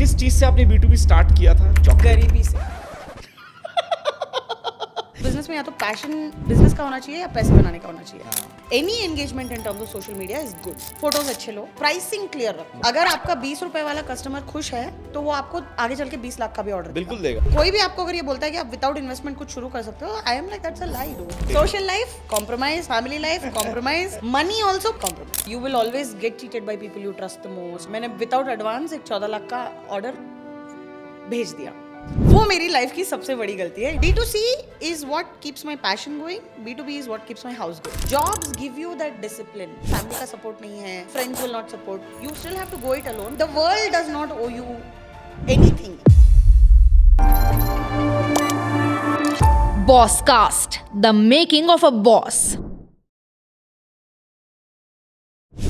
किस चीज से आपने B2B स्टार्ट किया था? गरीबी से। बिजनेस में या तो पैशन बिजनेस का होना चाहिए या पैसे बनाने का होना चाहिए। Any engagement in terms of social media is good. Photos अच्छे लो, प्राइसिंग क्लियर रखो। अगर आपका 20 रुपए वाला कस्टमर खुश है तो वो आपको आगे चल के 20 लाख का भी ऑर्डर बिल्कुल देगा। कोई भी आपको अगर ये बोलता है कि आप विदाउट इन्वेस्टमेंट कुछ शुरू कर सकते हो, I am like that's a lie do. Social life compromise, family life compromise, money also compromise. You will always get cheated by people you trust the most. मैंने विदाउट एडवांस एक 14 लाख का order भेज दिया। वो मेरी लाइफ की सबसे बड़ी गलती है। D2C is what keeps my passion going. B2B is what keeps my house going. Jobs give you that discipline. Family का support नहीं है, friends will not support. You still have to go it alone. The world does not owe you anything. Bosscast, the making of a boss.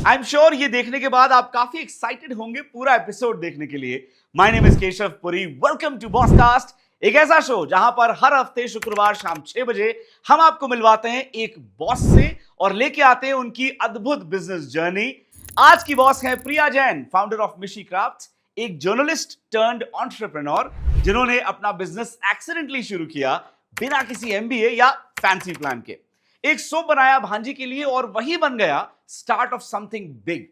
I am sure ये देखने के बाद आप काफी excited होंगे पूरा एपिसोड देखने के लिए। My name is Keshav Puri. Welcome to Bosscast, एक ऐसा शो जहां पर हर हफ्ते शुक्रवार शाम 6 बजे हम आपको मिलवाते हैं एक बॉस से और लेके आते हैं उनकी अद्भुत बिजनेस जर्नी। आज की बॉस है प्रिया जैन, फाउंडर ऑफ मिशी क्राफ्ट्स, एक जर्नलिस्ट टर्न्ड एंटरप्रेन्योर जिन्होंने अपना बिजनेस एक्सीडेंटली शुरू किया बिना किसी MBA या फैंसी प्लान के। एक सोप बनाया भांजी के लिए और वही बन गया स्टार्ट ऑफ समथिंग बिग।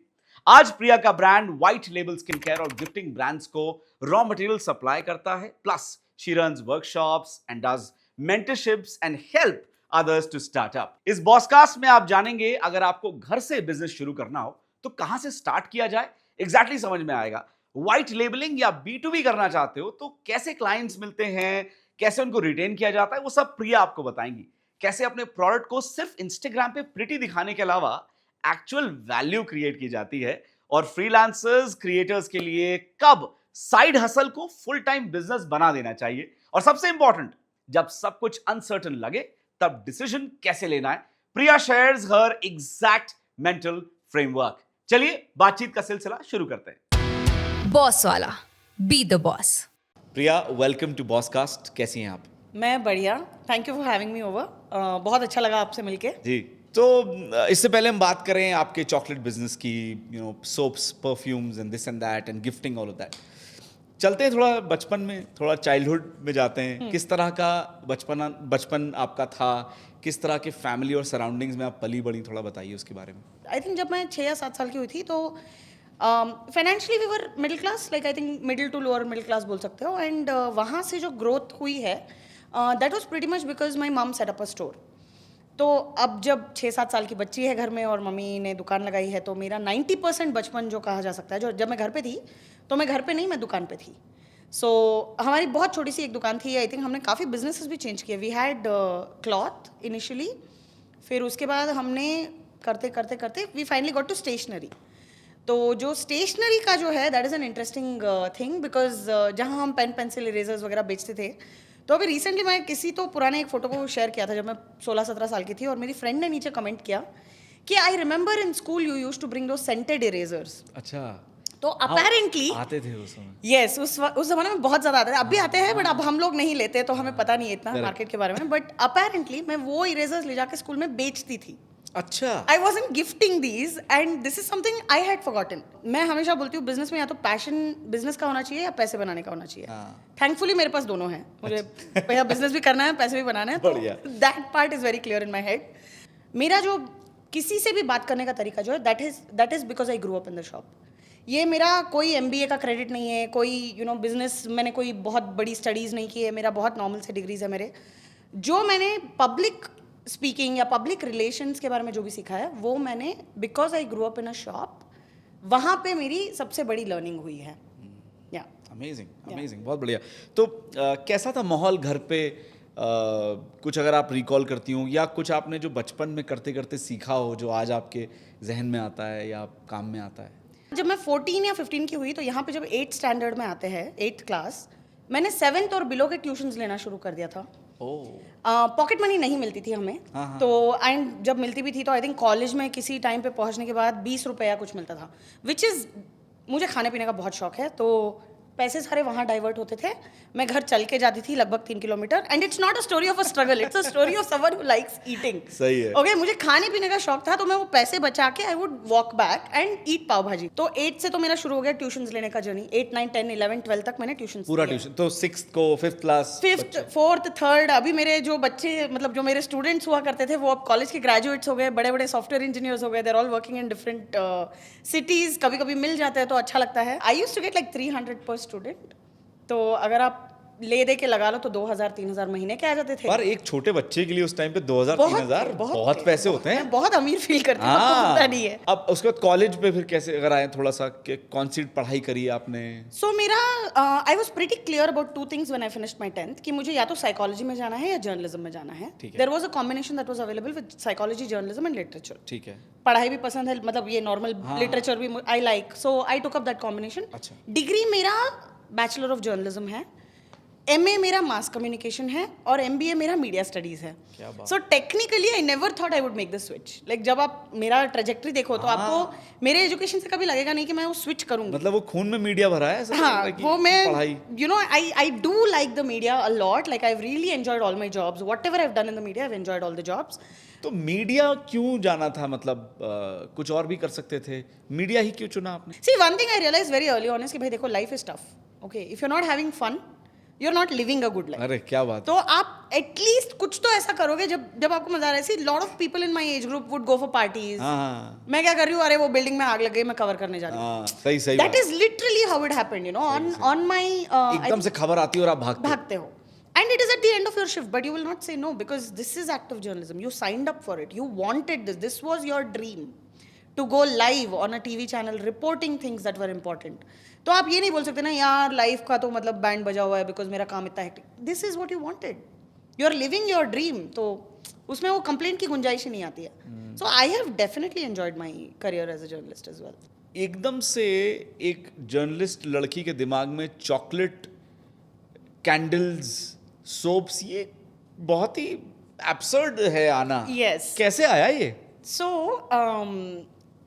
आज प्रिया का brand white label skin care और गिफ्टिंग ब्रांड्स को रॉ मटेरियल सप्लाई करता है। Plus she runs workshops and does mentorships and help others to start up. इस बॉसकास्ट में आप जानेंगे अगर आपको घर से बिजनेस शुरू करना हो तो कहां से स्टार्ट किया जाए, एग्जैक्टली समझ में आएगा। व्हाइट लेबलिंग या B2B करना चाहते हो तो कैसे क्लाइंट्स मिलते हैं, कैसे उनको रिटेन किया जाता है, वो सब प्रिया आपको बताएंगी। कैसे अपने प्रोडक्ट को सिर्फ इंस्टाग्राम पे प्रिटी दिखाने के अलावा एक्चुअल वैल्यू क्रिएट की जाती है, और फ्रीलांसर्स क्रिएटर्स के लिए कब साइड हसल को फुल टाइम बिजनेस बना देना चाहिए, और सबसे इंपॉर्टेंट जब सब कुछ अनसर्टन लगे तब डिसीजन कैसे लेना है। Priya shares her exact mental framework. चलिए बातचीत का सिलसिला शुरू करते हैं। बॉस वाला, be the boss. Priya, welcome to Bosscast. कैसी हैं आप? मैं बढ़िया, thank you for having me over. बहुत अच्छा लगा आपसे मिलके। जी, तो इससे पहले हम बात करें आपके चॉकलेट बिजनेस की, soaps, perfumes and this and that and gifting, all of that. चलते हैं थोड़ा बचपन में, थोड़ा चाइल्डहुड में जाते हैं। किस तरह का बचपन आपका था, किस तरह के फैमिली और सराउंडिंग्स में आप पली बड़ी, थोड़ा बताइए उसके बारे में। आई थिंक जब मैं 6 या 7 साल की हुई थी तो financially we were middle class, like I think middle to lower middle class बोल सकते हो। एंड वहाँ से जो ग्रोथ हुई है that was pretty much because my mum set up a store. तो अब जब 6-7 साल की बच्ची है घर में और मम्मी ने दुकान लगाई है, तो मेरा 90% बचपन जो कहा जा सकता है, जो जब मैं घर पे थी तो मैं घर पे नहीं, मैं दुकान पे थी। सो हमारी बहुत छोटी सी एक दुकान थी। आई थिंक हमने काफ़ी बिजनेसेस भी चेंज किए। वी हैड क्लॉथ इनिशियली, फिर उसके बाद हमने करते करते करते we finally got to stationery. तो जो स्टेशनरी का जो है that is an interesting thing, because जहाँ हम पेन पेंसिल इरेजर्स वगैरह बेचते थे, तो अभी रिसेंटली मैं किसी तो पुराने एक फ़ोटो को शेयर किया था जब मैं 16-17 साल की थी, और मेरी फ्रेंड ने नीचे कमेंट किया कि I remember in school you used to bring दो सेंटेड इरेजर्स। अच्छा, तो अपेरेंटली आते थे उस समय। यस, उस ज़माने में बहुत ज़्यादा आते थे। अब भी आते हैं बट अब हम लोग नहीं लेते, तो हमें पता नहीं है इतना मार्केट के बारे में। बट अपेरेंटली मैं वो इरेजर्स ले जाके स्कूल में बेचती थी। अच्छा, I wasn't gifting these and this is something I had forgotten. मैं हमेशा बोलती हूँ बिजनेस में या तो पैशन बिजनेस का होना चाहिए या पैसे बनाने का होना चाहिए। थैंकफुली मेरे पास दोनों हैं। मुझे भैया बिजनेस भी करना है, पैसे भी बनाना है, तो that part is very clear in my head. मेरा जो किसी से भी बात करने का तरीका जो है that is because I grow up in the shop. ये मेरा कोई MBA का क्रेडिट नहीं है, कोई बिजनेस मैंने कोई बहुत बड़ी स्टडीज़ नहीं की है, मेरा बहुत नॉर्मल से डिग्रीज है मेरे। जो मैंने पब्लिक स्पीकिंग या पब्लिक रिलेशंस के बारे में जो भी सीखा है वो मैंने because I grow up in a shop, वहाँ पे मेरी सबसे बड़ी लर्निंग हुई है। या अमेजिंग, बहुत बढ़िया। तो कैसा था माहौल घर पे? कुछ अगर आप रिकॉल करती हो या कुछ आपने जो बचपन में करते करते सीखा हो जो आज आपके जहन में आता है या काम में आता है? जब मैं 14 या 15 की हुई तो यहाँ पे जब 8th स्टैंडर्ड में आते हैं, 8th क्लास, मैंने 7th और बिलो के ट्यूशन्स लेना शुरू कर दिया था। पॉकेट मनी नहीं मिलती थी हमें। तो एंड जब मिलती भी थी तो आई थिंक कॉलेज में किसी टाइम पे पहुंचने के बाद 20 रुपये या कुछ मिलता था, विच इज़, मुझे खाने पीने का बहुत शौक है, तो पैसे सारे वहाँ डाइवर्ट होते थे, मैं घर चल के जाती थी लगभग 3 kilometre, and it's not a story of a struggle, it's a story of someone who likes eating. सही है। ओके, मुझे खाने पीने का शौक था, तो मैं वो पैसे बचा के I would walk back and eat pav bhaji. तो 8 से तो मेरा शुरू हो गया ट्यूशंस लेने का जर्नी। 8, 9, 10, 11, 12 तक मैंने ट्यूशंस पूरा ट्यूशन तो 6th को 5th class 5th, 4th, 3rd, अभी मेरे जो बच्चे मतलब जो मेरे स्टूडेंट्स हुआ करते थे वो अब कॉलेज के ग्रेजुएट्स हो गए, बड़े बड़े सॉफ्टवेयर इंजीनियर्स हो गए, there all working in different cities. कभी कभी मिल जाते हैं तो अच्छा लगता है। I used to get like 300 per student, तो अगर आप ले दे के लगा लो तो 2000-3000 महीने के आ जाते थे। पर एक छोटे बच्चे के लिए उस टाइम पे 2000-3000 बहुत पैसे होते हैं। मैं बहुत अमीर फील करती हूँ, आपको पता नहीं है। अब उसके बाद कॉलेज पे फिर कैसे अगर आए थोड़ा सा कौन सी पढ़ाई करी आपने? सो मेरा I was pretty clear about 2 things when I finished my 10th कि मुझे या तो साइकोलॉजी में जाना है या जर्नलिज्म में जाना है। There was a combination that was available with psychology, journalism and literature. ठीक है। पढ़ाई भी पसंद है, मतलब ये नॉर्मल लिटरेचर भी I like, so I took up that combination. अच्छा। डिग्री मेरा बैचलर ऑफ जर्नलिज्म है, MA मेरा मास कम्युनिकेशन है और MBA मेरा मीडिया स्टडीज है। So technically I never thought I would make the switch. Like जब आप मेरा ट्रेजेक्टरी देखो तो आपको मेरे एजुकेशन से कभी लगेगा नहीं कि मैं वो स्विच करूंगी। मतलब वो खून में मीडिया भरा है ऐसा? हाँ, वो मैं पढ़ाई you know I do like the media a lot, like I really enjoyed all my jobs, whatever I have done in the media I have enjoyed all the jobs. तो मीडिया क्यों जाना था? मतलब कुछ और भी कर सकते थे, मीडिया ही क्यों चुना आपने? See one thing I realise very early on is कि भाई देखो life is tough, okay, if you are not having fun you are not living a good life. अरे क्या बात। तो आप एटलीस्ट कुछ तो ऐसा करोगे जब आपको मजा आ रहा है। See lot of people in my age group would go for parties. हाँ, मैं क्या कर रही हूँ, अरे वो बिल्डिंग में आग लग गई, मैं कवर करने जा रही हूँ। हाँ, सही सही दैट बात। Is literally how it happened, you know, on my एकदम से खबर आती है और आप भागते हो and it is at the end of your shift, but you will not say no because this is active journalism. You signed up for it, you wanted this was your dream to go live on a TV channel reporting things that were important. तो आप ये नहीं बोल सकते ना यार life का तो मतलब बैंड बजा हुआ है बिकॉज मेरा काम इतना hectic. This is what you wanted, you are living your dream, तो उसमें वो कंप्लेंट की गुंजाइश ही नहीं आती है। So I have definitely enjoyed my career as a journalist as well. एकदम से एक जर्नलिस्ट लड़की के दिमाग में चॉकलेट, कैंडल्स, सोप्स, ये बहुत ही एब्सर्ड है आना। Yes. कैसे आया ये? सो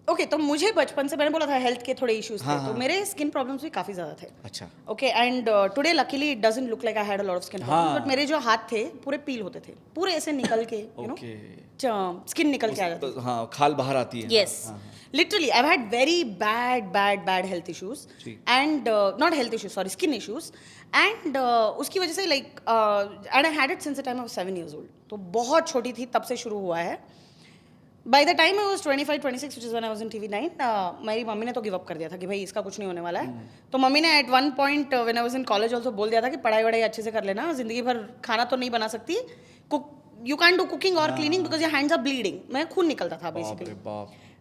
ओके, तो मुझे बचपन से, मैंने बोला था हेल्थ के थोड़े इश्यूज थे, तो मेरे स्किन प्रॉब्लम्स भी काफी ज्यादा थे। अच्छा। Okay, and today luckily it doesn't look like I had a lot of skin problems, but मेरे जो हाथ थे पूरे पील होते थे, पूरे ऐसे निकल के, यू नो, स्किन निकल के आ जाती। हाँ, खाल बाहर आती है। Yes, literally I've had very bad health issues and not health issues, sorry, skin issues, and उसकी वजह से like and I had it since the time I was 7 years old, तो बहुत छोटी थी तब से शुरू हुआ है। By the time I was 25-26, which is when I was in TV9, मेरी मम्मी ने तो गिव अप कर दिया था कि भाई इसका कुछ नहीं होने वाला है। तो मम्मी ने at one point when I was in college also बोल दिया था कि पढ़ाई वढ़ाई अच्छे से कर लेना, जिंदगी भर खाना तो नहीं बना सकती, you can't do cooking or cleaning because your hands are bleeding। मैं खून निकलता था basically।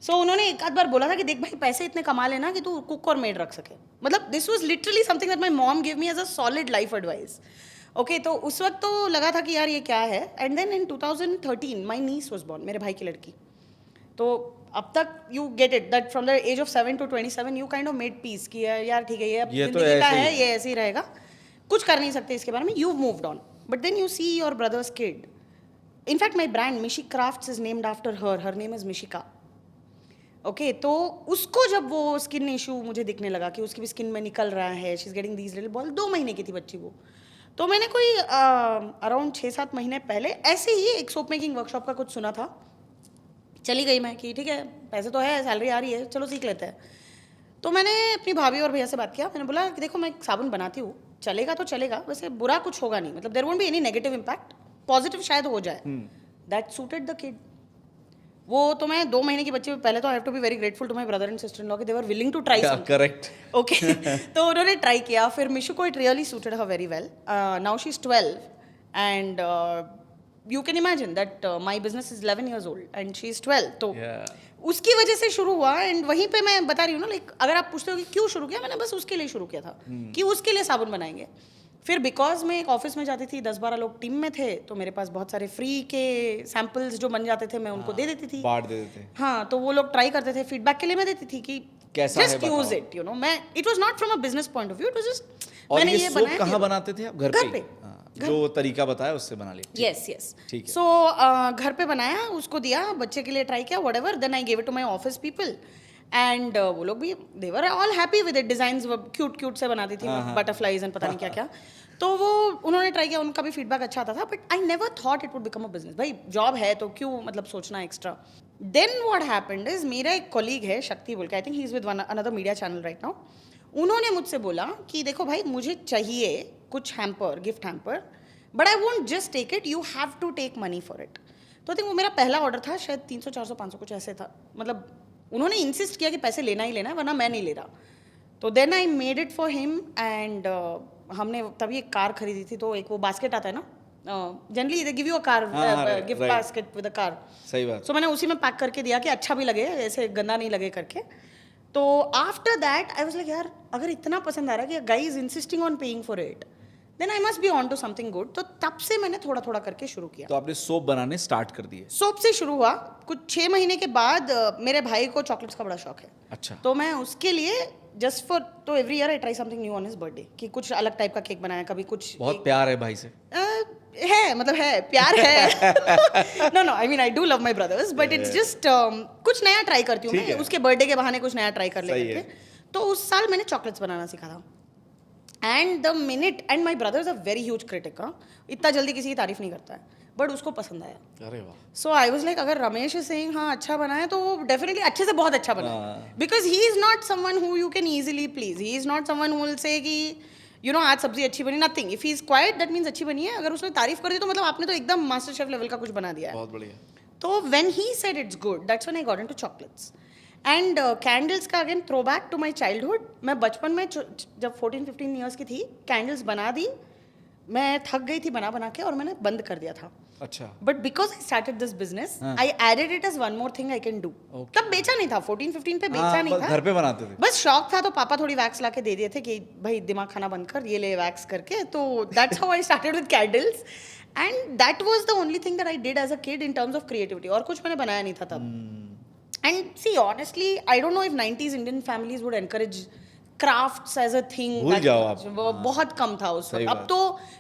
So उन्होंने एक आध बार बोला था कि देख भाई पैसे इतने कमा लेना कि तू कुक और मेड रख सके। मतलब this was literally something that my mom gave me as a solid life advice। Okay, तो उस वक्त तो लगा था कि यार ये क्या है। And then in 2013 my niece was born, मेरे भाई की लड़की। तो अब तक you get it that from the age of 7 to 27 you kind of made peace कि यार ठीक है, ये अब जिंदगी का है, ये ऐसे ही रहेगा, कुछ कर नहीं सकते इसके बारे में, you moved on. But then you see your brother's kid. In fact, my brand Mishi Crafts is named after her. Her name is Mishika. Okay, तो उसको जब वो स्किन इशू मुझे दिखने लगा कि उसकी भी स्किन में निकल रहा है, she is getting these little ball, 2 महीने की थी बच्ची वो, तो मैंने कोई अराउंड 6-7 महीने पहले ऐसे ही एक सोप मेकिंग वर्कशॉप का कुछ सुना था। चली गई मैं कि ठीक है, पैसे तो है, सैलरी आ रही है, चलो सीख लेते हैं। तो मैंने अपनी भाभी और भैया से बात किया, मैंने बोला कि देखो मैं एक साबुन बनाती हूँ, चलेगा तो चलेगा, वैसे बुरा कुछ होगा नहीं, मतलब there won't be any negative impact, positive शायद हो जाए। That suited the kid. वो तो मैं 2 महीने की बच्ची, पहले तो I have to be very grateful to my brother and sister in law कि they were willing to try something. Correct. Okay, तो उन्होंने ट्राई किया, फिर मिशु को it really suited her very well. Now she is 12 and you can imagine that my business is 11 years old and she is 12, तो उसकी वजह से शुरू हुआ। एंड वहीं पे मैं बता रही हूँ ना, लाइक अगर आप पूछते हो कि क्यों शुरू किया, मैंने बस उसके लिए शुरू किया था कि उसके लिए साबुन बनाएंगे। फिर बिकॉज मैं एक ऑफिस में जाती थी, 10-12 लोग टीम में थे, तो मेरे पास बहुत सारे फ्री के सैम्पल्स जो बन जाते थे, मैं उनको दे देती थी, बांट देते थे। हाँ, तो वो लोग ट्राई करते थे, फीडबैक के लिए मैं देती थी कि कैसा है, just use it, you know. मैं it was not from a business point of view, it was just और मैंने ये सोप कहाँ बनाते थे आप? घर पे? जो तरीका बताया उससे बना लिया। यस यस, ठीक है। सो घर पे बनाया, उसको दिया, बच्चे के लिए ट्राई किया, whatever, then I give it to my office people and वो लोग भी they were all happy with it. Designs cute cute से बनाती थी, बटरफ्लाइज एंड पता नहीं क्या क्या. तो वो उन्होंने ट्राई किया, उनका भी फीडबैक अच्छा आता था. But I never thought it would become a business. भाई जॉब है तो क्यों मतलब सोचना extra. Then what happened is, मेरा एक कॉलीग है शक्ति बोल के, I think he is with another media channel right now. उन्होंने मुझसे बोला कि देखो भाई मुझे चाहिए कुछ hamper, gift hamper, but I won't just take it, you have to take money for it. तो आई थिंक वो मेरा पहला ऑर्डर था, शायद 300 400 500 कुछ ऐसे था. मतलब उन्होंने इंसिस्ट किया कि पैसे लेना ही लेना है वरना मैं नहीं ले रहा. तो then I made it for him and हमने तभी एक कार खरीदी थी. तो एक वो बास्केट आता है ना, generally they give you a car gift basket with a car. सही बात. सो मैंने उसी में पैक करके दिया कि अच्छा भी लगे, ऐसे गंदा नहीं लगे करके. तो after that I was like यार अगर इतना पसंद आ रहा है कि guys is insisting on paying for it, then I must be on to something good. तो तब से मैंने थोड़ा थोड़ा करके शुरू किया. तो आपने सोप बनाने स्टार्ट कर दिए? सोप से शुरू हुआ. कुछ 6 महीने के बाद मेरे भाई को चॉकलेट्स का बड़ा शौक है. अच्छा. तो मैं उसके लिए जस्ट फॉर, तो every year I try something new on his birthday, कि कुछ अलग टाइप का केक बनाया, कभी कुछ. बहुत प्यार है भाई से? है मतलब है प्यार है. No I mean I do love my brothers, but it's just कुछ नया ट्राई करती हूँ मैं. उसके बर्थडे के बहाने कुछ नया ट्राई कर लेते थे. तो उस साल मैंने चॉकलेट्स बनाना सीखा था. And the minute, and my brother is a very huge critic. इतना जल्दी किसी की तारीफ नहीं करता है, बट उसको पसंद आया. अरे वाह. सो आई वाज लाइक अगर रमेश इज सेइंग हाँ अच्छा बना है तो डेफिनेटली अच्छे से बहुत अच्छा बना है. Because he is not someone who you can easily please. He is not someone who will say कि यू नो आज सब्जी अच्छी बनी, nothing. If he is quite that means अच्छी बनी है. अगर उसने तारीफ कर दी तो मतलब आपने तो एकदम मास्टर शेफ लेवल का कुछ बना दिया है. बहुत बढ़िया. तो when he said it's good, that's when I got into chocolates. And candles का again throw back to my childhood. मैं बचपन में जब 14-15 ईयर्स की थी, कैंडल्स बना दी. मैं थक गई थी बना बना के और मैंने बंद कर दिया था. अच्छा. But because I started this business I added it as one more thing I can do. तब बेचा नहीं था, 14-15 पे बेचा नहीं था, घर पे बनाते थे. बस शौक था. तो पापा थोड़ी वैक्स ला के दे दिए थे कि भाई दिमाग खाना बंद कर, ये ले वैक्स करके. तो that's how I started with candles. And that was the only thing that I did as a kid in terms of creativity. और कुछ मैंने बनाया नहीं था तब. And see, honestly, I don't know if 90s Indian families would encourage crafts as a thing. भूल जाओ आप. वो बहुत कम था उस वक्त. अब तो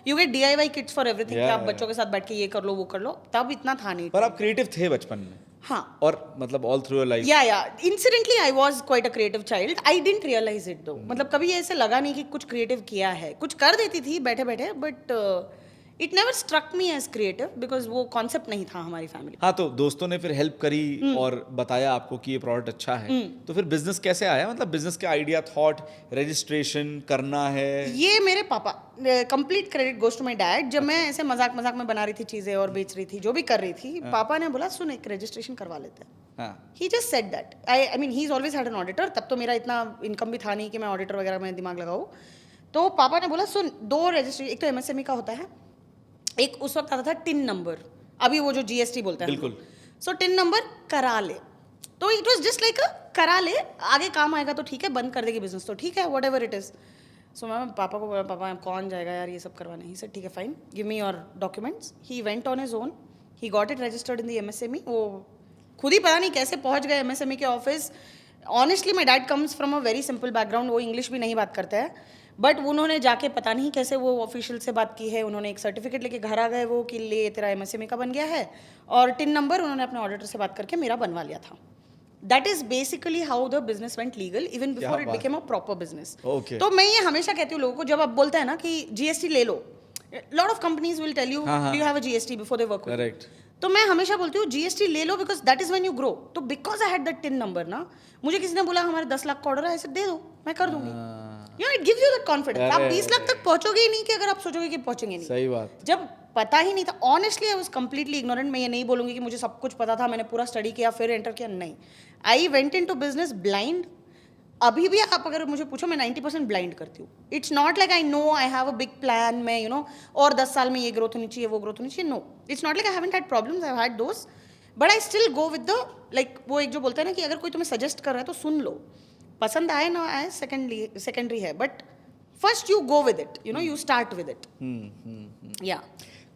you get DIY kits for everything. कि आप बच्चों के साथ बैठ के ये कर लो वो कर लो. तब इतना था नहीं. पर आप क्रिएटिव थे बचपन में? हाँ. और मतलब all through your life? Yeah. Incidentally, I was quite a creative child. I didn't realize it though. मतलब कभी ऐसे लगा नहीं कि कुछ क्रिएटिव किया है. कुछ कर देती थी बैठे बैठे, but it never struck me as creative because वो कॉन्सेप्ट नहीं था हमारी फैमिली. हाँ. तो दोस्तों ने फिर हेल्प करी और बताया आपको कि ये प्रोडक्ट अच्छा है. तो फिर बिजनेस कैसे आया? मतलब बिजनेस का आइडिया, थॉट, रजिस्ट्रेशन करना है? ये मेरे पापा, complete credit goes to my dad. जब मैं ऐसे मजाक मजाक में बना रही थी चीजें और बेच रही थी, जो भी कर रही थी, पापा ने बोला सुन एक रजिस्ट्रेशन करवा लेते हैं. He just said that. I mean he is always had an auditor. तब तो मेरा इतना इनकम भी था नहीं कि मैं ऑडिटर वगैरह में दिमाग लगाऊं. तो पापा ने बोला सुन 2 रजिस्ट्रेशन, एक तो MSME का होता है, एक उस वक्त आता था टिन नंबर, अभी वो जो GST बोलते हैं. बिल्कुल. सो टिन नंबर करा ले. तो इट वाज जस्ट लाइक करा ले, आगे काम आएगा तो ठीक है, बंद कर देगी बिजनेस तो ठीक है, वट एवर इट इज. सो मैं पापा को बोला पापा कौन जाएगा यार ये सब करवाने. ही सेड ठीक है fine, give me your documents. He went on his own, he got it registered in the MSME. वो खुद ही पता नहीं कैसे पहुंच गए MSME के office. Honestly my dad comes from a very simple background. वो इंग्लिश भी नहीं बात करते हैं, बट उन्होंने जाके पता नहीं कैसे वो ऑफिशियल से बात की है. उन्होंने एक सर्टिफिकेट लेके घर आ गए वो कि ले तेरा MSME का बन गया है, और टिन नंबर उन्होंने अपने ऑडिटर से बात करके मेरा बनवा लिया था. That is basically how the business went legal even before it became a proper business. तो मैं ये हमेशा कहती हूँ लोगों को, जब आप बोलते हैं ना कि GST ले लो, lot of companies will tell you do you have a GST before they work. Correct. तो मैं हमेशा बोलती हूँ GST ले लो because that is when you grow. तो because I had that tin number ना, मुझे किसी ने बोला हमारे 10 लाख का ऑर्डर है, ऐसे दे दो मैं कर दूंगी. You know it gives you that confidence. आप 20 लाख तक पहुंचोगे ही नहीं कि अगर आप सोचोगे कि पहुंचेंगे नहीं. सही बात. जब पता ही नहीं था, honestly I was completely ignorant. मैं ये नहीं बोलूंगी कि मुझे सब कुछ पता था, मैंने पूरा स्टडी किया फिर एंटर किया, नहीं. I went into business blind. अभी भी आप अगर मुझे पूछो मैं 90% ब्लाइंड करती हूँ. It's not like I know I have a big plan, मैं यू नो और 10 साल में ये ग्रोथ होनी चाहिए वो ग्रोथ होनी चाहिए. No, it's not like I haven't had problems, I have had those, but I still go with the like वो एक जो बोलते हैं ना कि अगर कोई तुम्हें सजेस्ट कर रहा है तो सुन लो, पसंद आए ना आए सेकेंडरी है, but first you go with it, you know you start with it. या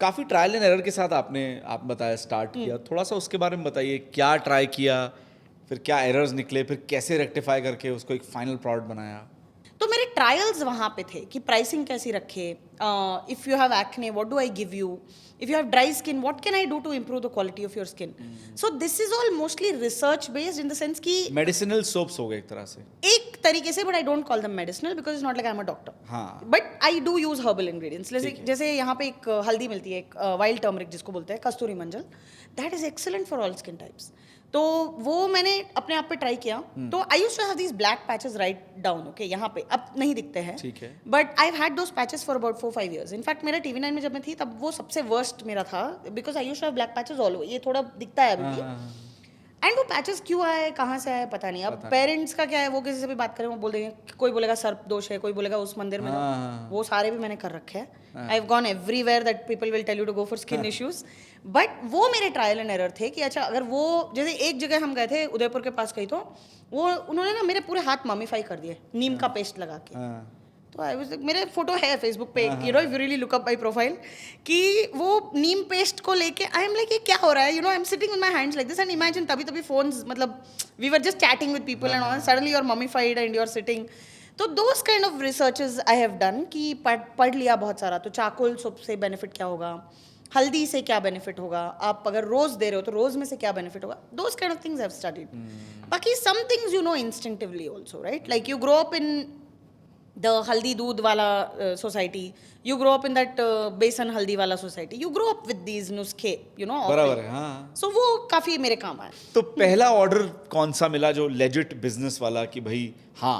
काफ़ी ट्रायल एंड एरर के साथ आप बताया स्टार्ट किया. थोड़ा सा उसके बारे में बताइए, क्या ट्राई किया, फिर क्या एरर्स निकले, फिर कैसे रेक्टिफाई करके उसको एक फाइनल प्रोडक्ट बनाया? तो मेरे ट्रायल्स वहाँ पे थे कि प्राइसिंग कैसी रखे, if you have acne what do I give you, if you have dry skin what can I do to improve the quality of your skin. So this is all mostly research based in the sense कि medicinal soaps हो गए एक तरह से. एक तरीके से, but I don't call them medicinal because it's not like I'm a doctor. हाँ. But I do use herbal ingredients. जैसे यहाँ पे एक हल्दी मिलती है, एक वाइल्ड टर्मरिक जिसको बोलते हैं, कस्तूरी मंजल, that is excellent for all skin types. तो वो मैंने अपने आप पे ट्राई किया. तो I used to have these black patches right down, okay, यहाँ पे अब नहीं दिखते हैं, ठीक है, but I had those patches for about 4-5 years. In fact मेरा TV9 में जब मैं थी तब वो सबसे वर्स्ट मेरा था, because I used to have black patches all over. ये थोड़ा दिखता है अभी भी. एंड वो पैचेस क्यों आए, कहाँ से आए, पता नहीं. अब पेरेंट्स का क्या है, वो किसी से भी बात करें वो बोल देंगे, कोई बोलेगा सर्प दोष है, कोई बोलेगा उस मंदिर में वो सारे भी मैंने कर रखे हैं. I have gone everywhere that people will tell you to go for skin issues. But वो मेरे ट्रायल एंड एरर थे कि अच्छा अगर वो, जैसे एक जगह हम गए थे उदयपुर के पास कहीं, तो वो उन्होंने ना मेरे पूरे हाथ ममीफाई कर दिए नीम का पेस्ट लगा के. तो आई वाज, मेरे फोटो है फेसबुक पे, you know, if you really look up my profile, कि वो नीम पेस्ट को लेके आई एम लाइक ये क्या हो रहा है, you know, I am sitting with my hands like this. And imagine तभी फोन्स, मतलब we were just chatting with people and all, suddenly you are mummified and you are sitting. तो those kind of researches I have done कि पढ़ लिया बहुत सारा. तो चाकोल soap से बेनिफिट क्या होगा, हल्दी से क्या बेनिफिट होगा, आप अगर रोज दे रहे हो तो रोज में से क्या बेनिफिट होगा, those kind of things I have studied. बाकी some things you know instinctively also, right, like you grow up in the haldi doodh wala society, you grow up in that besan haldi wala society, you grow up with these nuskhe, you know. बराबर है, हाँ. So वो काफी मेरे काम आया. तो पहला ऑर्डर कौन सा मिला जो लेजिट बिजनेस वाला, कि भाई हाँ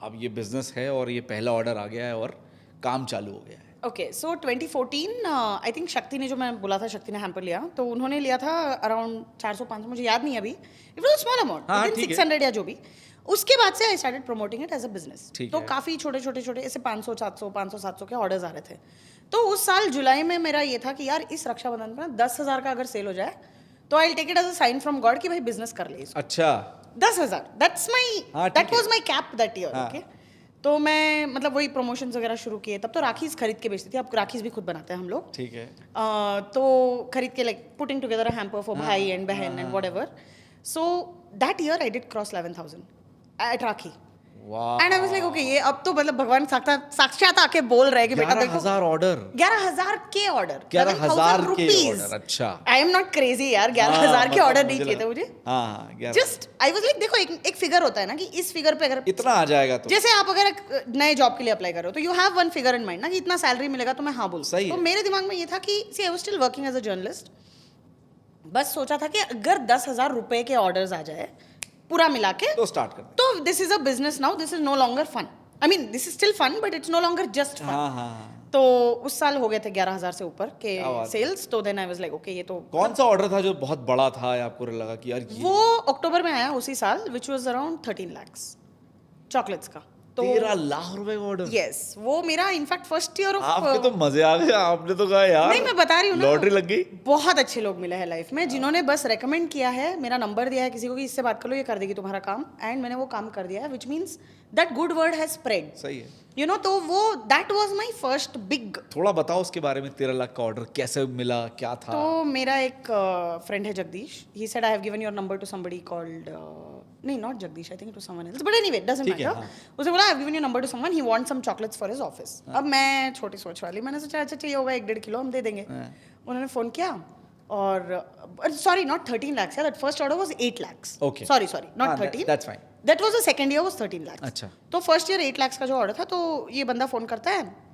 अब ये बिजनेस है और ये पहला ऑर्डर आ गया है और काम चालू हो गया है? ओके, सो 2014 आई थिंक शक्ति ने, जो मैं बोला था शक्ति ने हैम्पर लिया, तो उन्होंने लिया था अराउंड 400-500, मुझे याद नहीं अभी, इट वाज स्मॉल अमाउंट, 600 या जो भी. उसके बाद से I started promoting it as a business. तो काफ़ी छोटे ऐसे 500-700 के ऑर्डर्स आ रहे थे. तो उस साल जुलाई में मेरा ये था कि यार इस रक्षाबंधन पर 10,000 का अगर सेल हो जाए तो I take it as a sign from God कि भाई बिजनेस कर ले. अच्छा, 10,000, that was my cap that year. Okay, तो मैं मतलब वही प्रमोशंस वगैरह शुरू किए. तब तो राखीज खरीद के बेचती थी, अब राखीज भी खुद बनाते हैं हम लोग. ठीक है. तो खरीद के like putting together a hamper for भाई एंड बहन and whatever. So that year I did cross 11,000 at Rakhi. And I was like okay, ये अब तो मतलब भगवान साक्षात आके बोल रहे हैं कि बेटा देखो 11,000 ऑर्डर, 11,000 के ऑर्डर, 11,000 के ऑर्डर. अच्छा, आई एम नॉट क्रेजी यार, 11,000 के ऑर्डर नहीं चाहिए थे मुझे. हाँ, जस्ट आई वाज लाइक देखो एक फिगर होता है ना कि इस फिगर पे अगर इतना आ जाएगा तो, जैसे आप अगर एक नए जॉब के लिए अप्लाई कर रहे हो तो you have one figure in mind ना कि इतना सैलरी मिलेगा तो मैं हाँ बोल. तो मेरे दिमाग में ये था कि see I was still working as a journalist. बस सोचा था कि अगर 10,000 रुपए के ऑर्डर्स आ जाए पूरा मिला के तो स्टार्ट कर. तो this is a business now, this is no longer fun. I mean this is still fun but it's no longer just fun. तो उस साल हो गए थे 11,000 से ऊपर के सेल्स. तो then I was like okay, ये तो. कौन सा ऑर्डर था जो बहुत बड़ा था या आपको लगा कि यार ये? वो अक्टूबर में आया उसी साल, which was around 13 lakhs chocolates का. तो 13 लाख रुपए का ऑर्डर. यस, वो मेरा इनफैक्ट फर्स्ट ईयर ऑफ. आपके तो मजे आ गए, आपने तो कहा यार. नहीं, मैं बता रही हूँ ना, लॉटरी लग गई. बहुत अच्छे लोग मिले हैं लाइफ में जिन्होंने बस रेकमेंड किया है, मेरा नंबर दिया है किसी को कि इससे बात कर लो, ये कर देगी तुम्हारा काम. एंड मैंने वो काम कर दिया है, which means that good word has spread. सही है, यू नो. तो वो that was my first big. थोड़ा बताओ उसके बारे में. 13 लाख का ऑर्डर कैसे मिला, क्या था? तो मेरा एक फ्रेंड है Jagdish, he said I have given your number to somebody called, नहीं not Jagdish, I think it was someone else, but anyway doesn't matter. उसने बोला I have given your number to someone, he wants some chocolates for his office. अब मैं छोटी सोच वाली, मैंने सोचा अच्छा चाहिए होगा 1-1.5 किलो, हम दे देंगे. उन्होंने फोन किया और sorry not 13 lakhs, that first order was 8 lakhs. Okay, sorry not 13, that's fine. That was the second year was 13 lakhs. अच्छा, तो फर्स्ट ईयर 8 lakhs का जो ऑर्डर था, तो ये बंदा फोन करता है.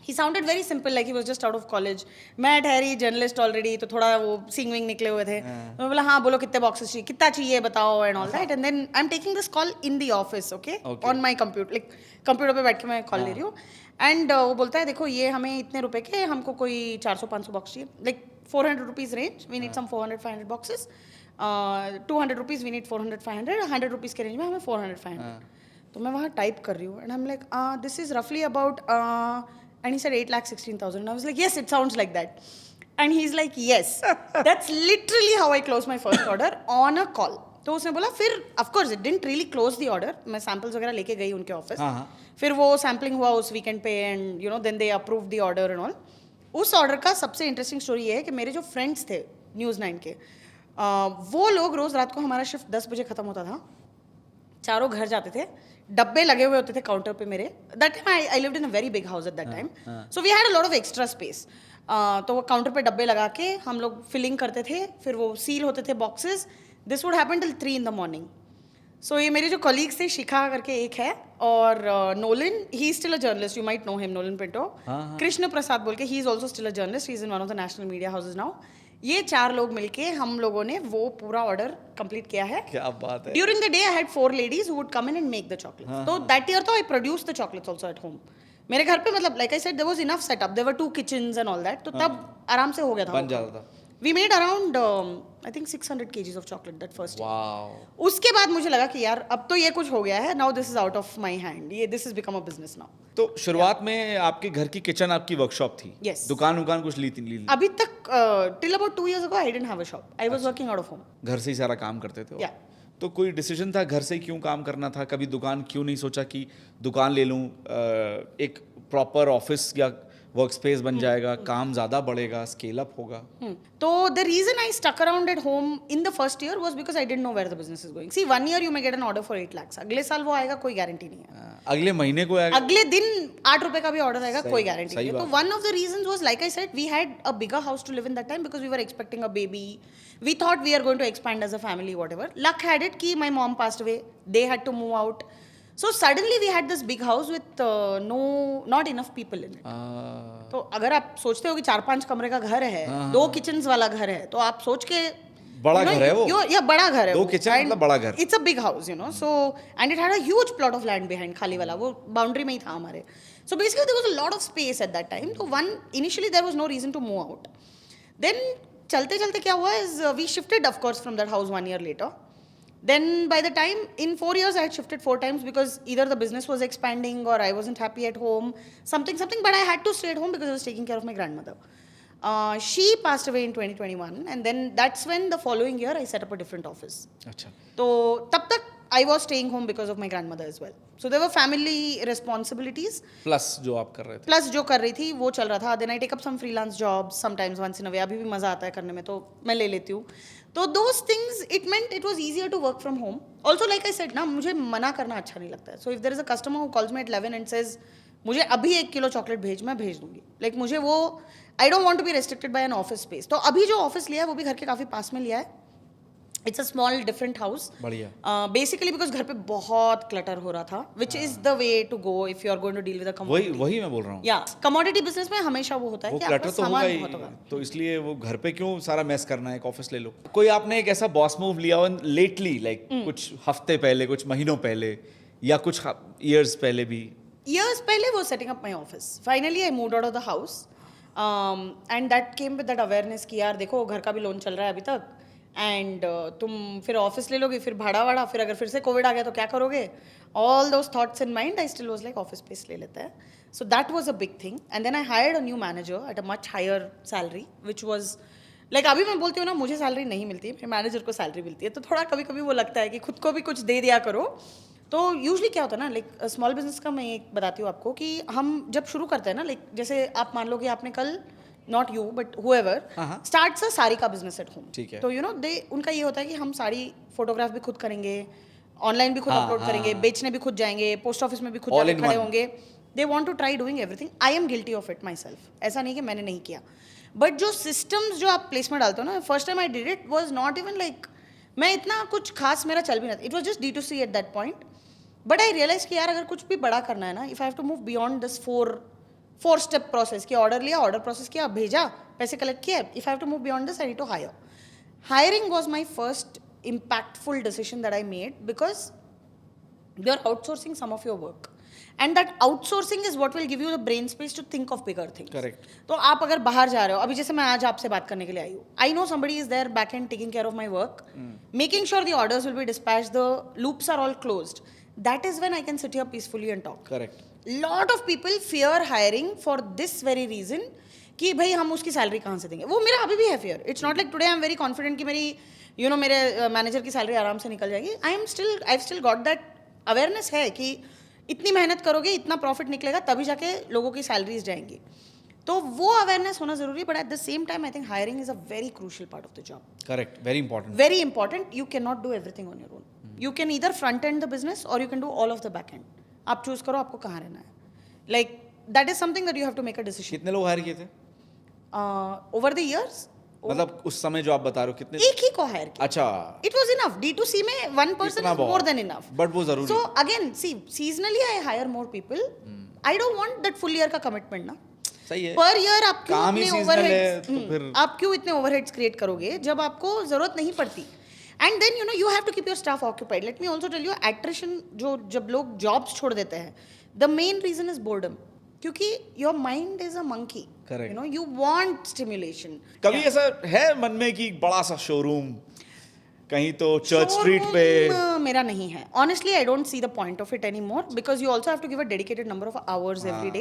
He sounded very simple, like he was just out of college. मैं ठहरी जर्नलिस्ट ऑलरेडी, तो थोड़ा वो सिंग विंग निकले हुए थे. मैं बोला हाँ बोलो कितने बॉक्सेस चाहिए, कितना चाहिए बताओ and all that. And then I am taking this call in the office, okay, on my computer, like computer पे बैठ के मैं कॉल ले रही हूँ. एंड वो बोलता है देखो ये हमें इतने रुपए के, हमको कोई 400-500 बॉक्स चाहिए, like 400 rupees range, we need some 400-500 boxes. 200 rupees we need 400-500, 100 rupees के रेंज में हमें 400-500. तो मैं वहाँ टाइप कर रही हूँ and I am like this is रफली about. And he said 8,16,000. And I was like, yes, it sounds like that. And he's like, yes. That's literally how I closed my first order on a call. तो उसने बोला फिर of course it didn't really close the order. मैं samples वगैरह लेके गई उनके office. फिर वो सैम्पलिंग हुआ उस वीकेंड पे and you know then they approved the order and all. उस ऑर्डर का सबसे इंटरेस्टिंग स्टोरी ये है कि मेरे जो फ्रेंड्स थे न्यूज़ 9 के, वो लोग रोज़ रात को, हमारा शिफ्ट 10 बजे ख़त्म होता था, चारों घर जाते थे, डब्बे लगे हुए होते थे काउंटर पे मेरे. That time I lived in a very big house at that time, so we had a lot of extra space. तो वो काउंटर पे डब्बे लगा के हम लोग फिलिंग करते थे, फिर वो सील होते थे boxes. This would happen till 3 in the morning. सो ये मेरे जो कलीग्स थे, शिखा करके एक है, और Nolan, he is still a journalist, you might know him, Nolan Pinto. Krishna Prasad बोल के, he is also still a journalist, he is in one of the national media houses now. ये 4 लोग मिलके हम लोगों ने वो पूरा ऑर्डर कंप्लीट किया है. क्या बात है. During the day, I had 4 ladies who would come in and make the chocolates. So that year, though, I produced the chocolates also at home. मेरे घर पे मतलब, like I said, there was enough setup. There were 2 kitchens and all that. तो तब आराम से हो गया था. बन जाता था. We made around, I think 600 kgs of chocolate that first year. Wow. उसके बाद मुझे लगा कि यार अब तो ये कुछ हो गया है. Now this is out of my hand. ये this has become a business now. तो शुरुआत में आपके घर की किचन आपकी वर्कशॉप थी. Yes. दुकान कुछ ली थी. अभी तक till about 2 years ago, I didn't have a shop. I was working out of home. घर से ही सारा काम करते थे. Yeah. तो कोई डिसीजन था घर से क्यों काम करना था? कभी दुकान क्यों नहीं सोचा कि दुकान ले लूं, एक प्रॉपर ऑफिस या वर्क स्पेस बन जाएगा, काम ज़्यादा बढ़ेगा, स्केल अप होगा? तो the reason I stuck around at home in the first year was because I didn't know where the business is going. See, 1 year you may get an order for 8 lakhs. अगले साल वो आएगा, कोई guarantee नहीं है. अगले महीने को आएगा, अगले दिन 8 रुपए का भी ऑर्डर आएगा, कोई गारंटी नहीं है. सही तो one of the reasons was, like I said, we had a bigger house to live in that time because we were expecting a baby. We thought we are going to expand as a family, whatever. Luck had it कि my mom passed away. They had to move out. So suddenly we had this big house with not enough people in it. तो अगर आप सोचते हो कि 4-5 कमरे का घर है, 2 किचन्स वाला घर है, तो आप सोच के बड़ा घर है वो. या बड़ा घर है. 2 किचन मतलब बड़ा घर. It's a big house, you know. So and it had a huge plot of land behind, खाली वाला, वो बाउंड्री में ही था हमारे. So basically there was a lot of space at that time. So initially there was no reason to move out. Then चलते चलते क्या हुआ is we shifted of course from that house 1 year later. Then by the time, in 4 years I had shifted 4 times because either the business was expanding or I wasn't happy at home, something, but I had to stay at home because I was taking care of my grandmother. She passed away in 2021 and then that's when the following year I set up a different office. अच्छा. तो तब तक I was staying home because of my grandmother as well. So there were family responsibilities. Plus जो आप कर रहे थे. Plus जो कर रही थी वो चल रहा था. Then I take up some freelance jobs sometimes once in a way. अभी भी मज़ा आता है करने में, तो मैं ले लेती हूँ. तो those things, it meant it was easier to work from home. Also like I said ना, मुझे मना करना अच्छा नहीं लगता है. So if there is a customer who calls me at 11 and says मुझे अभी 1 किलो चॉकलेट भेज, मैं भेज दूंगी. Like मुझे वो, I don't want to be restricted by an office space. तो अभी जो ऑफिस लिया है वो भी घर के काफ़ी पास में लिया है. It's a small different house. बढ़िया. Basically because घर पे बहुत clutter हो रहा था, which is the way to go if you are going to deal with a commodity. वही मैं बोल रहा हूँ. Yeah, commodity business में हमेशा वो होता है वो कि आपका क्लटर तो होगा सामान ही, बहुत होगा. तो इसलिए वो घर पे क्यों सारा मेस करना है, एक ऑफिस ले लो. कोई आपने एक ऐसा बॉस मूव लिया हो लेटली, लाइक कुछ हफ्ते पहले, कुछ महीनों पहले, या कुछ ईयर्स पहले भी? Years पहले वो setting up my office. Finally I moved out of the house, and that came with that awareness कि यार देखो घर का भी लोन चल रहा है अभी तक, एंड तुम फिर ऑफिस ले लोगे, फिर भाड़ा, फिर अगर फिर से कोविड आ गया तो क्या करोगे. All those thoughts in mind, I still was like office space ले लेते हैं. So that was a big thing. And then I hired a new manager at a much higher salary, which was like, अभी मैं बोलती हूँ ना, मुझे salary नहीं मिलती है, मेरे मैनेजर को सैलरी मिलती है. तो थोड़ा कभी कभी वो लगता है कि खुद को भी कुछ दे दिया करो. तो यूजली क्या होता है ना, लाइक स्मॉल बिजनेस का मैं एक बताती हूँ आपको कि हम जब शुरू करते हैं ना, लाइक जैसे आप मान लो कि आपने कल, not you but whoever starts a sari का बिजनेस एट होम. ठीक है. तो यू नो उनका ये होता है कि हम साड़ी फोटोग्राफ भी खुद करेंगे, ऑनलाइन भी खुद अपलोड करेंगे, बेचने भी खुद जाएंगे, पोस्ट ऑफिस में भी खुद जाके खड़े होंगे. They want to try doing everything. I am guilty of it myself. ऐसा नहीं कि मैंने नहीं किया, बट जो सिस्टम्स जो आप प्लेस में डालते हो ना, first time I did it was not even like, मैं इतना कुछ खास मेरा चल भी नहीं था. It was just D2C at that point. But I realise कि यार अगर कुछ भी बड़ा करना है ना, if I have to move beyond this 4 step process कि ऑर्डर लिया, ऑर्डर प्रोसेस किया, भेजा, पैसे कलेक्ट किया, if I have to move beyond this I need to hire. Hiring was my first impactful decision that I made because you're outsourcing some of your work. And that outsourcing is what will give you the brain space to think of bigger things. Correct. तो आप अगर बाहर जा रहे हो, अभी जैसे मैं आज आपसे बात करने के लिए आई हूँ, I know somebody is there back end taking care of my work, making sure the orders will be dispatched, the loops are all closed. That is when I can sit here peacefully and talk. Correct. Lot of people fear hiring for this very reason कि भाई हम उसकी salary कहाँ से देंगे. वो मेरा अभी भी है fear. It's not like today I am very confident कि मेरी मेरे मैनेजर की सैलरी आराम से निकल जाएगी. I still got that awareness है कि इतनी मेहनत करोगे, इतना प्रॉफिट निकलेगा, तभी जाके लोगों की सैलरीज जाएंगी. तो वो अवेयरनेस होना जरूरी है. But at the same time I think hiring is a very crucial part of the job. Correct. Very important. Very important. You can not do everything on your own. You can either front end the business or you can do all of the back end. आप choose करो आपको कहाँ रहना है. Like that is something that you have to make a decision. कितने लोग higher किए थे? ओवर द इयर्स मतलब उस समय जो आप बता रहे हो कितने? एक ही को हायर किया. अच्छा. It was enough. D2C में वन पर्सन इतना इज बहुत. More than enough. बट वो जरूरी. So again, see, seasonally I hire more people. I don't want that full year का commitment ना. सही है. पर ईयर आप क्यों काम ही इतने seasonal है, ओवरहेड्स तो फिर- आप क्यों इतने ओवरहेड्स क्रिएट करोगे जब आपको जरूरत नहीं पड़ती. And then you know you have to keep your staff occupied. Let me also tell you, attrition जो जब लोग जॉब्स छोड़ देते हैं, the main reason is boredom. क्योंकि your mind is a monkey. Correct. You know you want stimulation. कभी ऐसा है मन में कि बड़ा सा शोरूम कहीं तो चर्च स्ट्रीट पे? मेरा नहीं है. Honestly I don't see the point of it any more because you also have to give a dedicated number of hours every day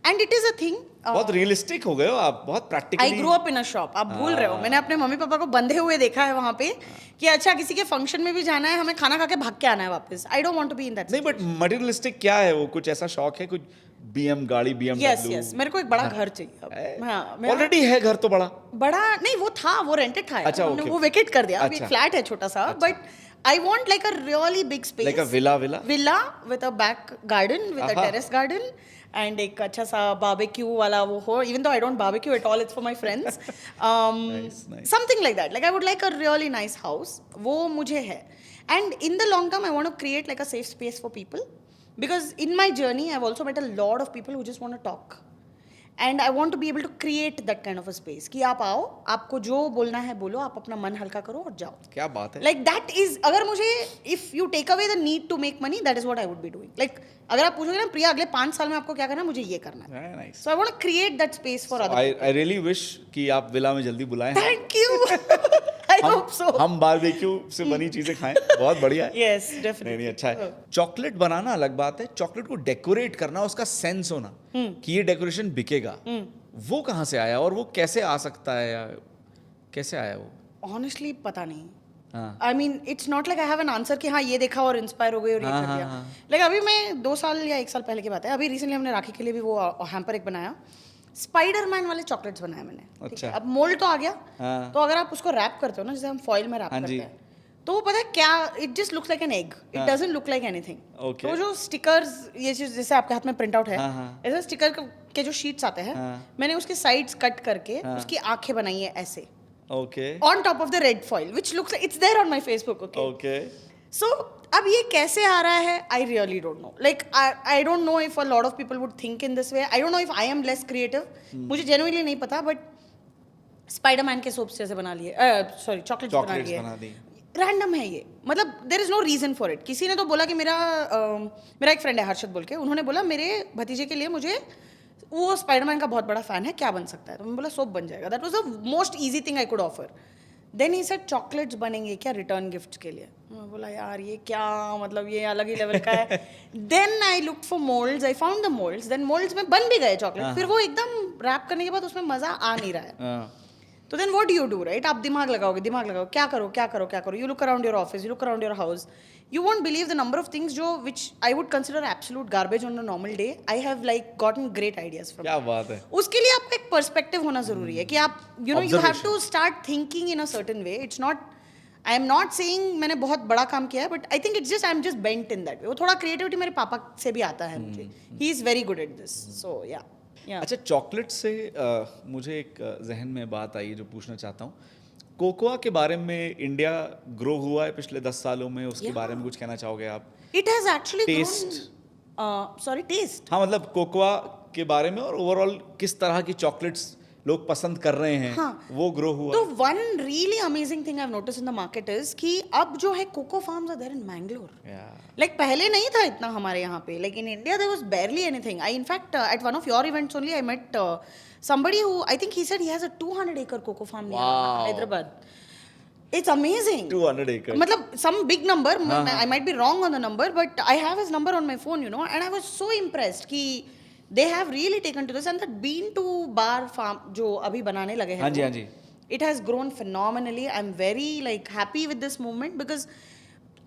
and it is a thing. बहुत realistic हो गए हो आप, बहुत I practically. Grow up in a shop. आप भूल रहे हो, मैंने अपने मम्मी पापा को बंधे हुए देखा है वहां पे कि अच्छा किसी के फंक्शन में भी जाना है, हमें खाना खा के भाग के आना है वापस. I don't want to be in that. नहीं, बट मटेरियलिस्टिक क्या है वो? कुछ ऐसा शौक है? कुछ बीएम गाड़ी, BMW? यस यस, मेरे को एक बड़ा घर चाहिए अब. हाँ, मेरा- ऑलरेडी है घर तो बड़ा. बड़ा नहीं, वो था, वो रेंटेड था. अच्छा, हमने okay. वो वेकेट कर दिया. अभी अच्छा. एक फ्लैट है छोटा सा, but I want like a really big space. Like a villa villa with a back garden with a aha. Terrace garden and एक अच्छा सा बारबेक्यू वाला वो हो. Even though I don't barbecue at all, it's for my friends. nice. Something like that. Like I would like a really nice house. वो मुझे है. And in the long term I want to create like a safe space for people because in my journey I've also met a lot of people who just want to talk and I want to be able to create that kind of a space कि आप आओ, आपको जो बोलना है बोलो, आप अपना मन हल्का करो और जाओ. क्या बात है. Like that is, अगर मुझे if you take away the need to make money, that is what I would be doing. Like अगर आप पूछोगे ना प्रिया अगले 5 साल में आपको क्या करना है, मुझे ये करना है. Very nice. So I want to create that space for other people. I really wish कि आप विला में जल्दी बुलाएं. Thank you. I hope so. हम बारबेक्यू से बनी चीजें खाएं. बहुत बढ़िया है. Yes, नहीं definitely. नहीं, अच्छा है. चॉकलेट बनाना अलग बात है, चॉकलेट को डेकोरेट करना, उसका सेंस होना कि ये डेकोरेशन बिकेगा, वो कहाँ से आया और वो कैसे आ सकता है, या कैसे आया वो? Honestly पता नहीं. हाँ. I mean, it's not like I have an answer कि हाँ ये देखा और इंस्पायर हो गई और ये हाँ, कर हाँ, दिया. हाँ. Like अभी मैं 2 साल या 1 साल पहले की बात है, अभी रिसेंटली हमने राखी के लिए भी वो हैम्पर एक बनाया. स्पाइडरमैन वाले चॉकलेट्स बनाए मैंने. ठीक अच्छा. है? अब मोल्ड तो आ गया. हाँ. तो अगर आप उसको रैप करते हो ना, जैसे हम फॉइल में रैप हाँ करते जी. हैं, तो वो पता है क्या, it just looks like an egg. It doesn't look like anything. Okay. तो जो स्टिकर्स, ये चीज जैसे आपके हाथ में प्रिंट आउट है, हाँ, हाँ. ऐसे स्टिकर के जो शीट्स आते हैं, हाँ. मैंने उसके साइड्स कट करके हाँ. उसकी आंखें बनाई है ऐसे okay on top of the red foil, which looks like it's there on my Facebook. Okay. Okay. So अब ये कैसे आ रहा है, I really don't know. Like I don't know if a lot of people would think in this way. I don't know if I am less creative. मुझे genuinely नहीं पता, but Spiderman के soaps जैसे बना लिए, सॉरी चॉकलेट्स बना chocolates लिए. बना दी. रैंडम है ये, मतलब there is no reason for it. किसी ने तो बोला कि मेरा एक फ्रेंड है हर्षद बोल के, उन्होंने बोला मेरे भतीजे के लिए, मुझे वो स्पाइडरमैन का बहुत बड़ा फैन है, क्या बन सकता है? तो मैंने बोला सोप बन जाएगा. That was the most easy thing I could offer. Then he said chocolates बनेंगे क्या रिटर्न गिफ्ट के लिए? मैं बोला यार ये क्या, मतलब ये अलग ही लेवल का है. Then I look for moulds, I found the moulds. Then moulds में बन भी गए चॉकलेट. फिर वो एकदम रैप करने के बाद उसमें मजा आ नहीं रहा है. हाँ. तो then what do you do, right? आप दिमाग लगाओगे, क्या करो क्या करो क्या करो. You look around your office, you look around your house. You won't believe the number of things जो which I would consider absolute garbage on a normal day. I have like gotten great ideas from. क्या बात है. उसके लिए आपका एक perspective होना जरूरी है कि आप you know you have to start thinking in a certain way. It's not, I am not saying मैंने बहुत बड़ा काम किया है, but I think it's just I'm just bent in that way. वो थोड़ा creativity मेरे पापा से भी आता है मुझे. He is very good at this. So yeah. अच्छा, चॉकलेट से मुझे एक जहन में बात आई जो पूछना चाहता हूँ. कोकोआ के बारे में इंडिया ग्रो हुआ है पिछले 10 सालों में, उसके बारे में कुछ कहना चाहोगे आप? It has actually Taste. grown. Sorry, taste. हाँ, मतलब कोकोआ के बारे में और ओवरऑल किस तरह की चॉकलेट्स लोग पसंद कर रहे हैं, हाँ. वो ग्रो हुआ. तो one really amazing thing I have notice in the market is कि अब जो है cocoa farms are there in Mangalore. लाइक पहले नहीं था इतना हमारे यहाँ पे. Like in India there was barely anything. I in fact at one of your events only I met somebody who I think he said he has a 200-acre cocoa farm near Wow. Hyderabad. It's amazing. 200 acres. मतलब some big number. I might be wrong on the number, but I have his number on my phone, you know, and I was so impressed कि they have really taken to this. And that bean to bar farm जो अभी बनाने लगे हैं, हाँ जी, हाँ जी. it has grown phenomenally. I'm very like happy with this movement because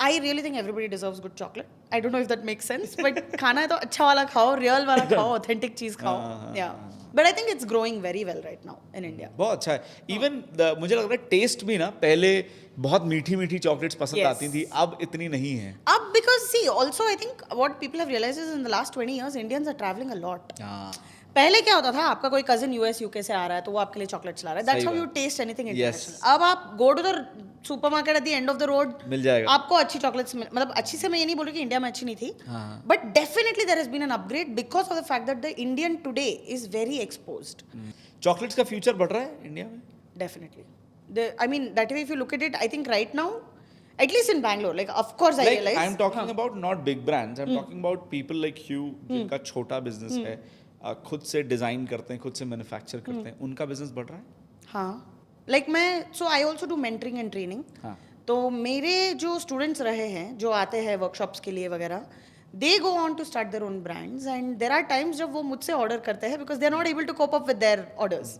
I really think everybody deserves good chocolate. I don't know if that makes sense, but खाना है तो अच्छा वाला खाओ, real वाला खाओ, authentic चीज खाओ. Yeah. But I think it's growing very well right now in India. बहुत अच्छा है. इवन मुझे लग रहा है टेस्ट भी ना, पहले बहुत मीठी मीठी चॉकलेट्स पसंद Yes. आती थी, अब इतनी नहीं है. Up because see, also I think what people have realized is in the last 20 years Indians are traveling a lot. पहले क्या होता था, आपका कोई कजिन यूएस यूके से आ रहा है तो वो आपके लिए चॉकलेट्स ला रहा है. That's how you taste anything international. अब आप go to the supermarket at the end of the road, मिल जाएगा. आपको अच्छी चॉकलेट्स मतलब अच्छी से मैं ये नहीं बोल रही कि इंडिया में अच्छी नहीं थी, but definitely there has been an upgrade because of the fact that the Indian today is very exposed. Chocolates का फ्यूचर बढ़ रहा है इंडिया में. Definitely. I mean, that way if you look at it, I think right now, at least in Bangalore, like of course I realize. I'm talking about not big brands. I'm talking about people like you जिनका छोटा business है, खुद से design करते हैं, खुद से manufacture करते हैं, उनका बिजनेस बढ़ रहा है. हाँ, लाइक मैं so I also do mentoring and training. तो मेरे जो स्टूडेंट्स रहे हैं जो आते हैं वर्कशॉप्स के लिए वगैरह, they go on to start their own brands and there are times जब वो मुझसे ऑर्डर करते हैं because they are not able to cope up with their orders.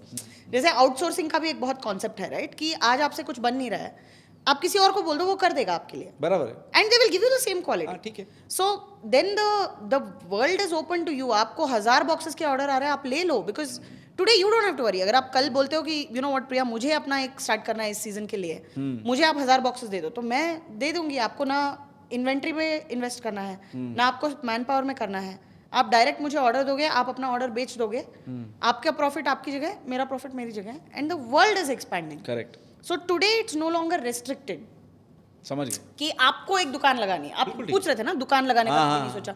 जैसे आउटसोर्सिंग का भी एक बहुत कॉन्सेप्ट है राइट, कि आज आपसे कुछ बन नहीं रहा है, आप किसी और को बोल दो वो कर देगा आपके लिए, बराबर है, and they will give you the same quality. ठीक है. So then the world is open to you. आपको 1000 बॉक्सेस के ऑर्डर आ रहे हैं, आप ले लो, because today you don't have to worry. अगर आप कल बोलते हो कि यू नो व्हाट प्रिया, मुझे अपना एक स्टार्ट करना है इस सीजन के लिए, मुझे आप 1000 बॉक्सेस दे दो, तो मैं दे दूंगी. आपको ना इन्वेंट्री में इन्वेस्ट करना है, ना आपको मैन पावर में करना है. आप डायरेक्ट मुझे ऑर्डर दोगे, आप अपना ऑर्डर बेच दोगे, आपका प्रॉफिट आपकी जगह, मेरा प्रॉफिट मेरी जगह, and the world is expanding. Correct. So today it's no longer restricted समझ गए कि आपको एक दुकान लगानी है. आप पूछ रहे थे ना दुकान लगाने का, नहीं सोचा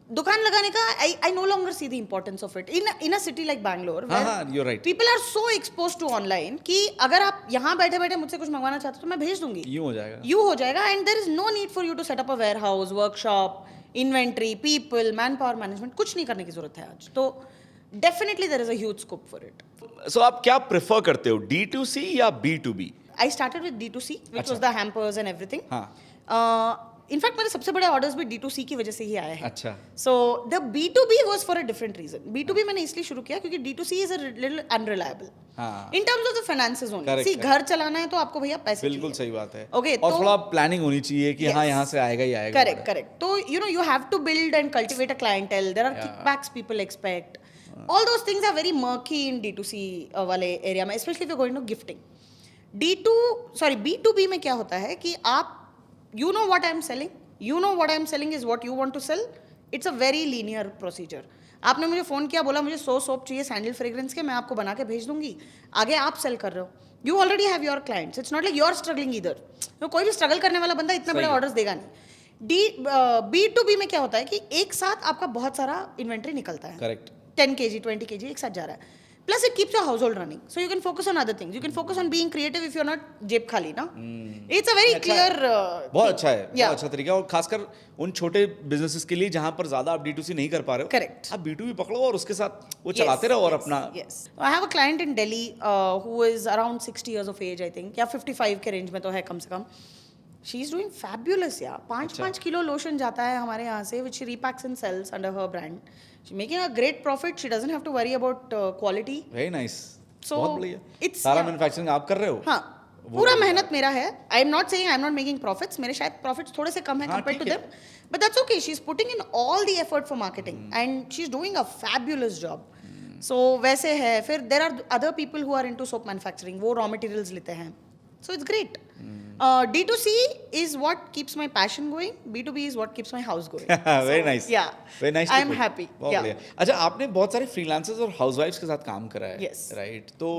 दुकान लगाने का. I no longer see the importance of it in a city like Bangalore, you're right. People are so expose to online कि अगर आप यहाँ बैठे बैठे मुझसे कुछ मंगवाना चाहते हो तो मैं भेज दूंगी, यूं हो जाएगा. And there is no need for you to set up a warehouse, workshop, inventory, people, man power management, कुछ नहीं करने की जरूरत है आज. तो definitely there is a huge scope for it. So आप क्या प्रेफर करते हो, D2C या B2B? I started with D2C, which was the hampers and everything. हाँ. इनफैक्ट मेरे सबसे बड़े ऑर्डर्स भी D2C की वजह से ही आए हैं. अच्छा. So the B2B was for a different reason. B2B मैंने इसलिए शुरू किया क्योंकि D2C is a little unreliable. हाँ. In terms of the finances only. Correct, See, घर चलाना है तो आपको भैया पैसे बिल्कुल चाहिए. सही बात है. Okay, और तो थोड़ा प्लानिंग होनी चाहिए कि हाँ यहाँ से आएगा ही आएगा. करेक्ट. तो you have to build and cultivate a clientele. There are kickbacks people expect. All those things are very murky in D2C वाले एरिया में, especially if you're going to gifting. B2B में क्या होता है कि आप you know what I'm selling is what you want to sell. It's a very linear procedure. आपने मुझे फ़ोन किया, बोला मुझे 100 सोप चाहिए सैंडल फ्रेग्रेंस के, मैं आपको बना के भेज दूंगी. आगे आप सेल कर रहे हो, you already have your clients. It's not like you are struggling इधर. तो कोई भी स्ट्रगल करने वाला बंदा इतने बड़े ऑर्डर्स देगा नहीं. B2B में क्या होता है कि एक साथ आपका बहुत सारा इन्वेंट्री निकलता है. करेक्ट. 10 kg 20 kg एक साथ जा रहा है. Plus it keeps your household running, so you can focus on other things. You can focus on being creative if you're not जेब खाली ना. It's a very clear. बहुत अच्छा है, बहुत अच्छा तरीका. और खासकर उन छोटे बिजनेसेस के लिए जहां पर ज्यादा आप D2C नहीं कर पा रहे हो, Correct. आप B2B पकड़ो और उसके साथ वो चलाते रहो और अपना. Yes. I have a client in Delhi who is around 60 years of age, I think, या 55 के रेंज में तो है कम से कम. She is doing fabulous यार. 5 किलो लोशन जाता है हमारे यहाँ से, which she repacks and sells under her brand. She's making a great profit. She doesn't have to worry about quality. Very nice. So बहुत बढ़िया. it's सारा मैन्युफैक्चरिंग आप कर रहे हो? हाँ, पूरा मेहनत मेरा है. I am not saying I am not making profits. मेरे शायद प्रॉफिट्स थोड़े से कम है compare to them, but that's okay. She is putting in all the effort for marketing and she is doing a fabulous job. So वैसे है. फिर there are other people who are into soap manufacturing, वो raw materials लेते हैं. So it's great. D2C is what keeps my passion going. B2B is what keeps my house going. Very nice. Yeah. Very nice. I'm happy. बहुत बढ़िया. अच्छा, आपने बहुत सारे freelancers और हाउसवाइफ्स के साथ काम करा है. Yes. राइट. तो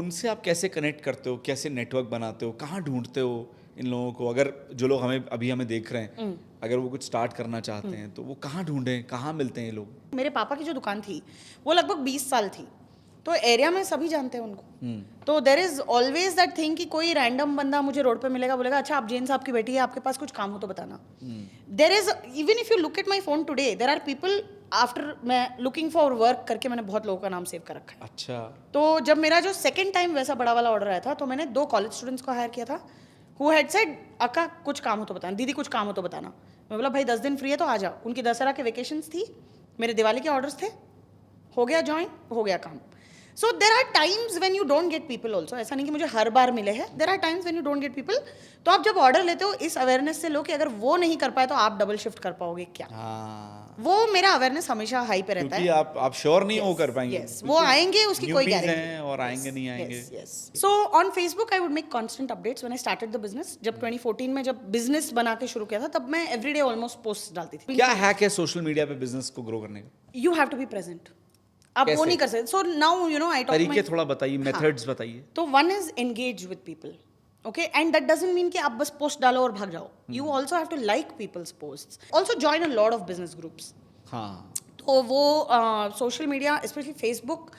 उनसे आप कैसे कनेक्ट करते हो, कैसे नेटवर्क बनाते हो, कहाँ ढूंढते हो इन लोगों को? अगर जो लोग हमें देख रहे हैं, अगर वो कुछ स्टार्ट करना चाहते हैं तो वो कहाँ ढूंढें, कहाँ मिलते हैं ये लोग? मेरे पापा की जो दुकान थी वो लगभग 20 साल थी, तो एरिया में सभी जानते हैं उनको. तो there is always that thing कि कोई रैंडम बंदा मुझे रोड पे मिलेगा, बोलेगा अच्छा आप जैन साहब की बेटी है, आपके पास कुछ काम हो तो बताना. There is even if you look at my phone today, there are people after me looking for work करके मैंने बहुत लोगों का नाम सेव कर रखा है. अच्छा. तो जब मेरा जो सेकेंड टाइम वैसा बड़ा वाला ऑर्डर आया था, तो मैंने 2 कॉलेज स्टूडेंट्स को हायर किया था हु हैड सेड अक्का कुछ काम हो तो बताना, दीदी कुछ काम हो तो बताना. मैं बोला भाई 10 दिन फ्री है तो आ जाओ. उनकी दशहरा के वेकेशंस थी, मेरे दिवाली के ऑर्डर्स थे, हो गया ज्वाइन, हो गया काम. So there are times when you don't get people also. ऐसा नहीं कि मुझे हर बार मिले हैं. There are times when you don't get people. तो आप जब ऑर्डर लेते हो इस अवेयरनेस से लो कि अगर वो नहीं कर पाए तो आप डबल शिफ्ट कर पाओगे क्या. हाँ, वो मेरा अवेयरनेस हमेशा हाई पे रहता क्योंकि है. आप श्योर नहीं हो कर पाएंगे. Yes, वो आएंगे उसकी कोई Newbies गारंटी हैं और आएंगे नहीं आएंगे. Yes. So on Facebook I would make constant updates when I started the business. जब 2014 में जब बिजनेस बना के शुरू किया था तब मैं everyday almost posts डालती थी. क्या हैक है सोशल मीडिया पे बिजनेस को ग्रो करने का? You have to be present. आप वो कैसे? नहीं कर सकते. So now you know I talk तरीके my थोड़ा बताइए, मेथड्स बताइए. तो one is engage with people. Okay, and that doesn't mean कि आप बस पोस्ट डालो और भाग जाओ. You also have to like people's posts. Also join a lot of business groups. हाँ, तो वो social media, especially Facebook,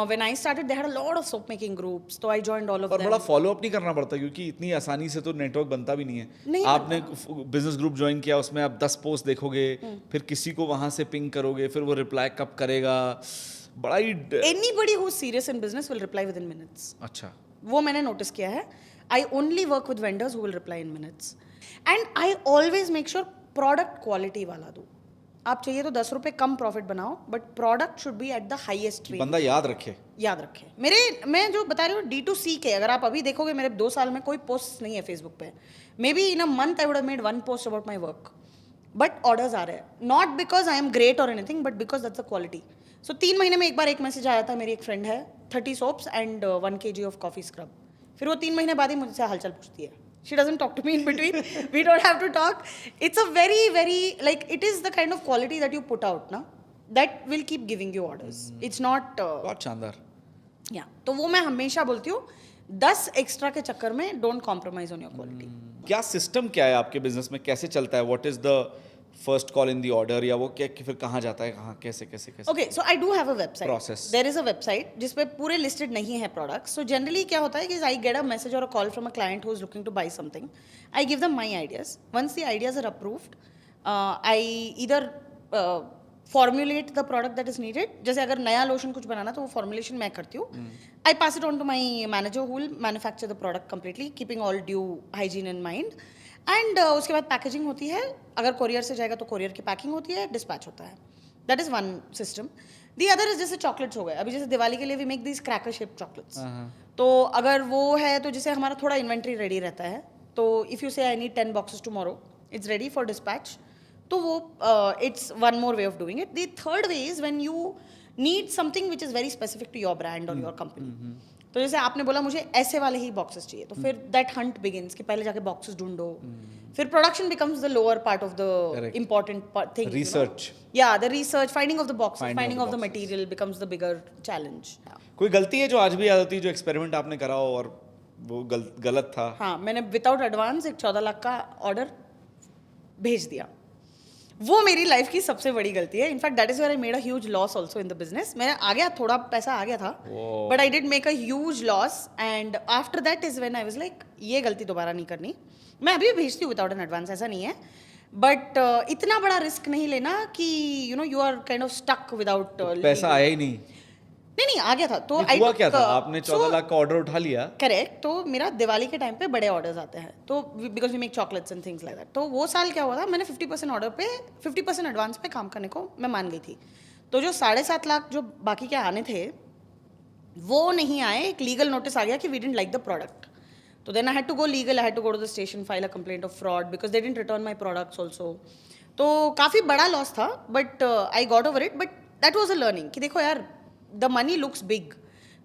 when I started, they had a lot of soap making groups. तो I joined all of और them. बड़ा follow up नहीं करना पड़ता क्योंकि इतनी आसानी से तो नेटवर्क बनता भी नहीं है. नहीं आपने बिजनेस ग्रुप ज्वाइन किया, उसमें आप 10 पोस्ट देखोगे, फिर किसी को वहां से पिंग करोगे, फिर वो रिप्लाई कब करेगा, बड़ा ही Anybody who's serious in business will reply within minutes. अच्छा. वो मैंने नोटिस किया है. I only work with vendors who will reply in minutes. And I always make sure product quality वाला दूँ. आप चाहिए तो 10 रुपए कम प्रॉफिट बनाओ, but product should be at the highest range. बंदा याद रखे. याद रखे. मैं जो बता रही हूँ D2C के, अगर आप अभी देखोगे मेरे 2 साल में कोई पोस्ट नहीं है फेसबुक पे. May be in a month I would have made 1 post about my work, but orders आ रहे हैं. Not because I am great or anything, but because that's the quality. So 3 महीने में एक बार एक मैसेज आया था. मेरी एक फ्रेंड है, 30 soaps and 1 kg of coffee scrub. फिर वो 3 महीने बाद ही मुझसे हालचाल पूछती है. She doesn't talk to me in between. We don't have to talk. It's a very, very, like, it is the kind of quality that you put out, na? That will keep giving you orders. It's not... बहुत शानदार. Yeah. तो वो मैं हमेशा बोलती हूँ, 10 extra के चक्कर में don't compromise on your quality. क्या सिस्टम क्या है आपके बिजनेस में, कैसे चलता है? What is the first call in the order, या वो क्या फिर कहाँ जाता है, कहाँ कैसे कैसे कैसे? Okay, so I do have a website. Process. There is a website जिसपे पूरे listed नहीं है products. So generally क्या होता है कि I get a message or a call from a client who is looking to buy something. I give them my ideas. Once the ideas are approved, I either formulate the product that is needed. जैसे अगर नया lotion कुछ बनाना तो वो formulation मैं करती हूँ. I pass it on to my manager who will manufacture the product completely, keeping all due hygiene in mind. And उसके बाद पैकेजिंग होती है. अगर कोरियर से जाएगा तो कोरियर की पैकिंग होती है, डिस्पैच होता है. That is one system. The other is जैसे चॉकलेट्स हो गए. अभी जैसे दिवाली के लिए we make this cracker shape chocolates. तो अगर वो है तो जैसे हमारा थोड़ा इन्वेंट्री रेडी रहता है. तो if you say I need 10 boxes tomorrow, it's ready for dispatch. तो वो it's one more way of doing it. The third way is when you need something which is very specific to your brand और your company. तो जैसे आपने बोला मुझे ऐसे वाले ही बॉक्सेस चाहिए, तो फिर दैट हंट बिगिंस कि पहले जाके बॉक्सेस ढूंढो. फिर production becomes the lower part of the important thing. Research. या the research, finding of the boxes, finding of the material becomes the bigger challenge. कोई गलती है जो आज भी याद होती है, जो एक्सपेरिमेंट आपने करा हो और वो गलत था? हाँ, मैंने विदाउट एडवांस एक 14 लाख का ऑर्डर भेज दिया. वो मेरी लाइफ की सबसे बड़ी गलती है. In fact that is where I made a huge loss also in the business. मैं आ गया, थोड़ा पैसा आ गया था, but I did make a huge loss. And after that is when I was like ये गलती दोबारा नहीं करनी. मैं अभी भी भेजती हूँ विदाउट एन एडवांस, ऐसा नहीं है, बट इतना बड़ा रिस्क नहीं लेना कि you know you are kind of stuck without. पैसा आया ही नहीं? नहीं आ गया था. तो हुआ क्या था? आपने 14 लाख का ऑर्डर उठा लिया? करेक्ट. तो मेरा दिवाली के टाइम पे बड़े ऑर्डर्स आते हैं, तो because we make chocolates and things like that. तो वो साल क्या हुआ था, मैंने 50% ऑर्डर पे 50% एडवांस पे काम करने को मैं मान गई थी. तो जो 7.5 लाख जो बाकी के आने थे वो नहीं आए. एक लीगल नोटिस आ गया कि we didn't like the product. तो then I had to go legal. I had to go to the station, file a complaint of fraud because they didn't return my products also. तो काफ़ी बड़ा loss था, but I got over it. But that was a learning कि देखो यार, the money looks big,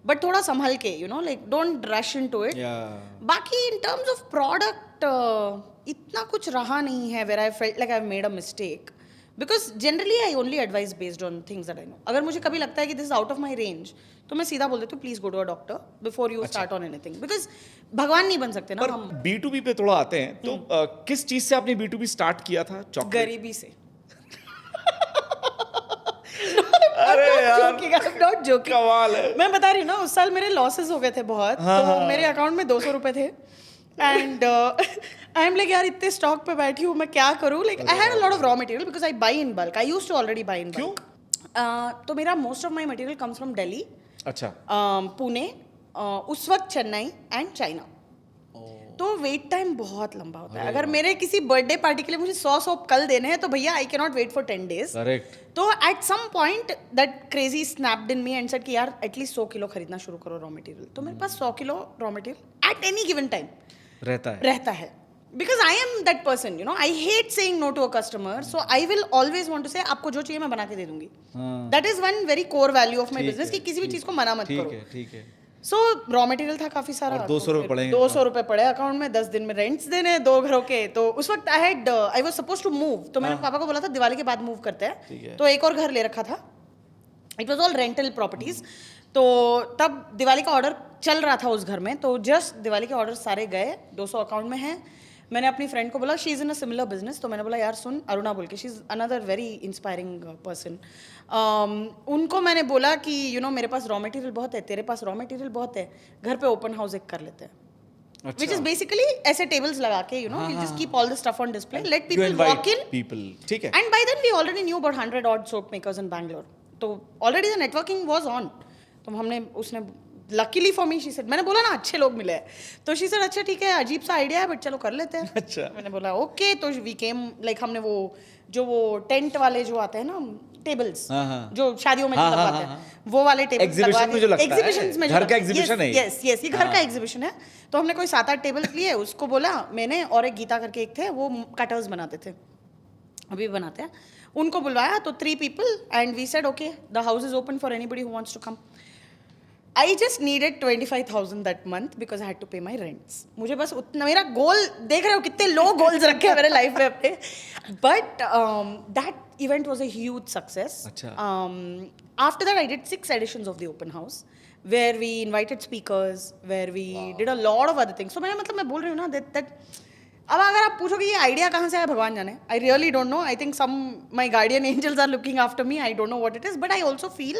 but थोड़ा संभल के, you know, like don't rush into it. बाकी इन टर्म्स ऑफ प्रोडक्ट इतना कुछ रहा नहीं है where I felt like I have made a mistake. Because generally I only advise based on things that I know. अगर मुझे कभी लगता है कि this is out of my range, तो मैं सीधा बोल देती हूँ please go to a doctor before you start on anything. Because भगवान नहीं बन सकते ना हम. B2B पे थोड़ा आते हैं, तो किस चीज से आपने B2B स्टार्ट किया था? चॉकलेट? गरीबी से. अरे यार, नॉट जोकिंग. कमाल है. मैं बता रही हूँ ना, उस साल मेरे लॉसेस हो गए थे बहुत. तो मेरे अकाउंट में 200 रुपए थे. एंड आई एम लाइक यार इतने स्टॉक पे बैठी हूँ, मैं क्या करूँ. Like I had a lot of raw material because I buy in bulk. I used to already buy in bulk. तो मेरा most of my material comes from Delhi, अच्छा, पुणे, उस वक्त चेन्नई एंड चाइना. तो वेट टाइम बहुत लंबा होता है. अगर मेरे किसी बर्थडे पार्टी के लिए मुझे 100 सोप कल देने हैं तो भैया I can not wait for 10 days. Correct. तो at some point that crazy snapped in me and said कि यार एटलीस्ट 100 किलो खरीदना शुरू करो रॉ मटेरियल. तो मेरे पास 100 kilo raw material at any given time रहता है. Because I am that person, you know, I hate saying no to a customer, so I will always want to say आपको जो चाहिए मैं बना के दे दूंगी. That is one very core value of my business कि किसी भी चीज को मना मत करो. ठीक है. सो रॉ मटेरियल था काफी सारा. और 200 रुपए पड़ेंगे. 200 रुपए पड़े अकाउंट में. 10 दिन में रेंट्स देने 2 घरों के. तो उस वक्त I was suppose to move. तो मैंने पापा को बोला था दिवाली के बाद मूव करते हैं. तो एक और घर ले रखा था. It was all rental properties. तो तब दिवाली का ऑर्डर चल रहा था उस घर में. तो जस्ट दिवाली के ऑर्डर सारे गए. 200 अकाउंट में हैं. मैंने अपनी फ्रेंड को बोला she is in a similar business. तो मैंने बोला यार सुन, अरुणा बोल के, she is another very inspiring person. उनको मैंने बोला कि यू नो मेरे पास रॉ मटेरियल बहुत है, तेरे पास रॉ मटेरियल बहुत है, घर पे ओपन हाउस एक कर लेते हैं. Which is basically ऐसे टेबल्स लगा के you know we'll just keep all the stuff on display, let people walk in. ठीक है. And by then we already knew about 100 odd soap makers in Bangalore. तो already the networking was on. तो हमने उसने luckily for me she said, मैंने बोला ना अच्छे लोग मिले. तो she said अच्छा ठीक है अजीब सा आइडिया है बट चलो कर लेते हैं. अच्छा. मैंने बोला ओके. तो we came like हमने वो टेंट वाले जो आते हैं ना टेबल्स जो शादियों में लगवाते हैं वो वाले टेबल्स एग्जीबिशन में जो लगता है. एग्जीबिशंस में घर का एग्जीबिशन है. यस ये घर का एग्जीबिशन है. तो हमने कोई 7-8 टेबल्स लिए. उसको बोला मैंने और एक गीता करके एक थे वो कटर्स बनाते थे, अभी बनाते हैं. उनको बुलवाया तो 3 people and we said okay the house is open for anybody who wants to come. I just needed 25,000 that month because I had to pay my rents. मुझे बस उतना, मेरा गोल देख रहे हो कितने लो गोल्स रखे हैं मेरे लाइफ में अपने. But that event was a huge success. अच्छा. After that I did 6 editions of the open house where we invited speakers, where we did a lot of other things. So मैं बोल रही हूँ ना that अब अगर आप पूछोगे ये आइडिया कहाँ से आया भगवान जाने. I really don't know. I think some my guardian angels are looking after me. I don't know what it is but I also feel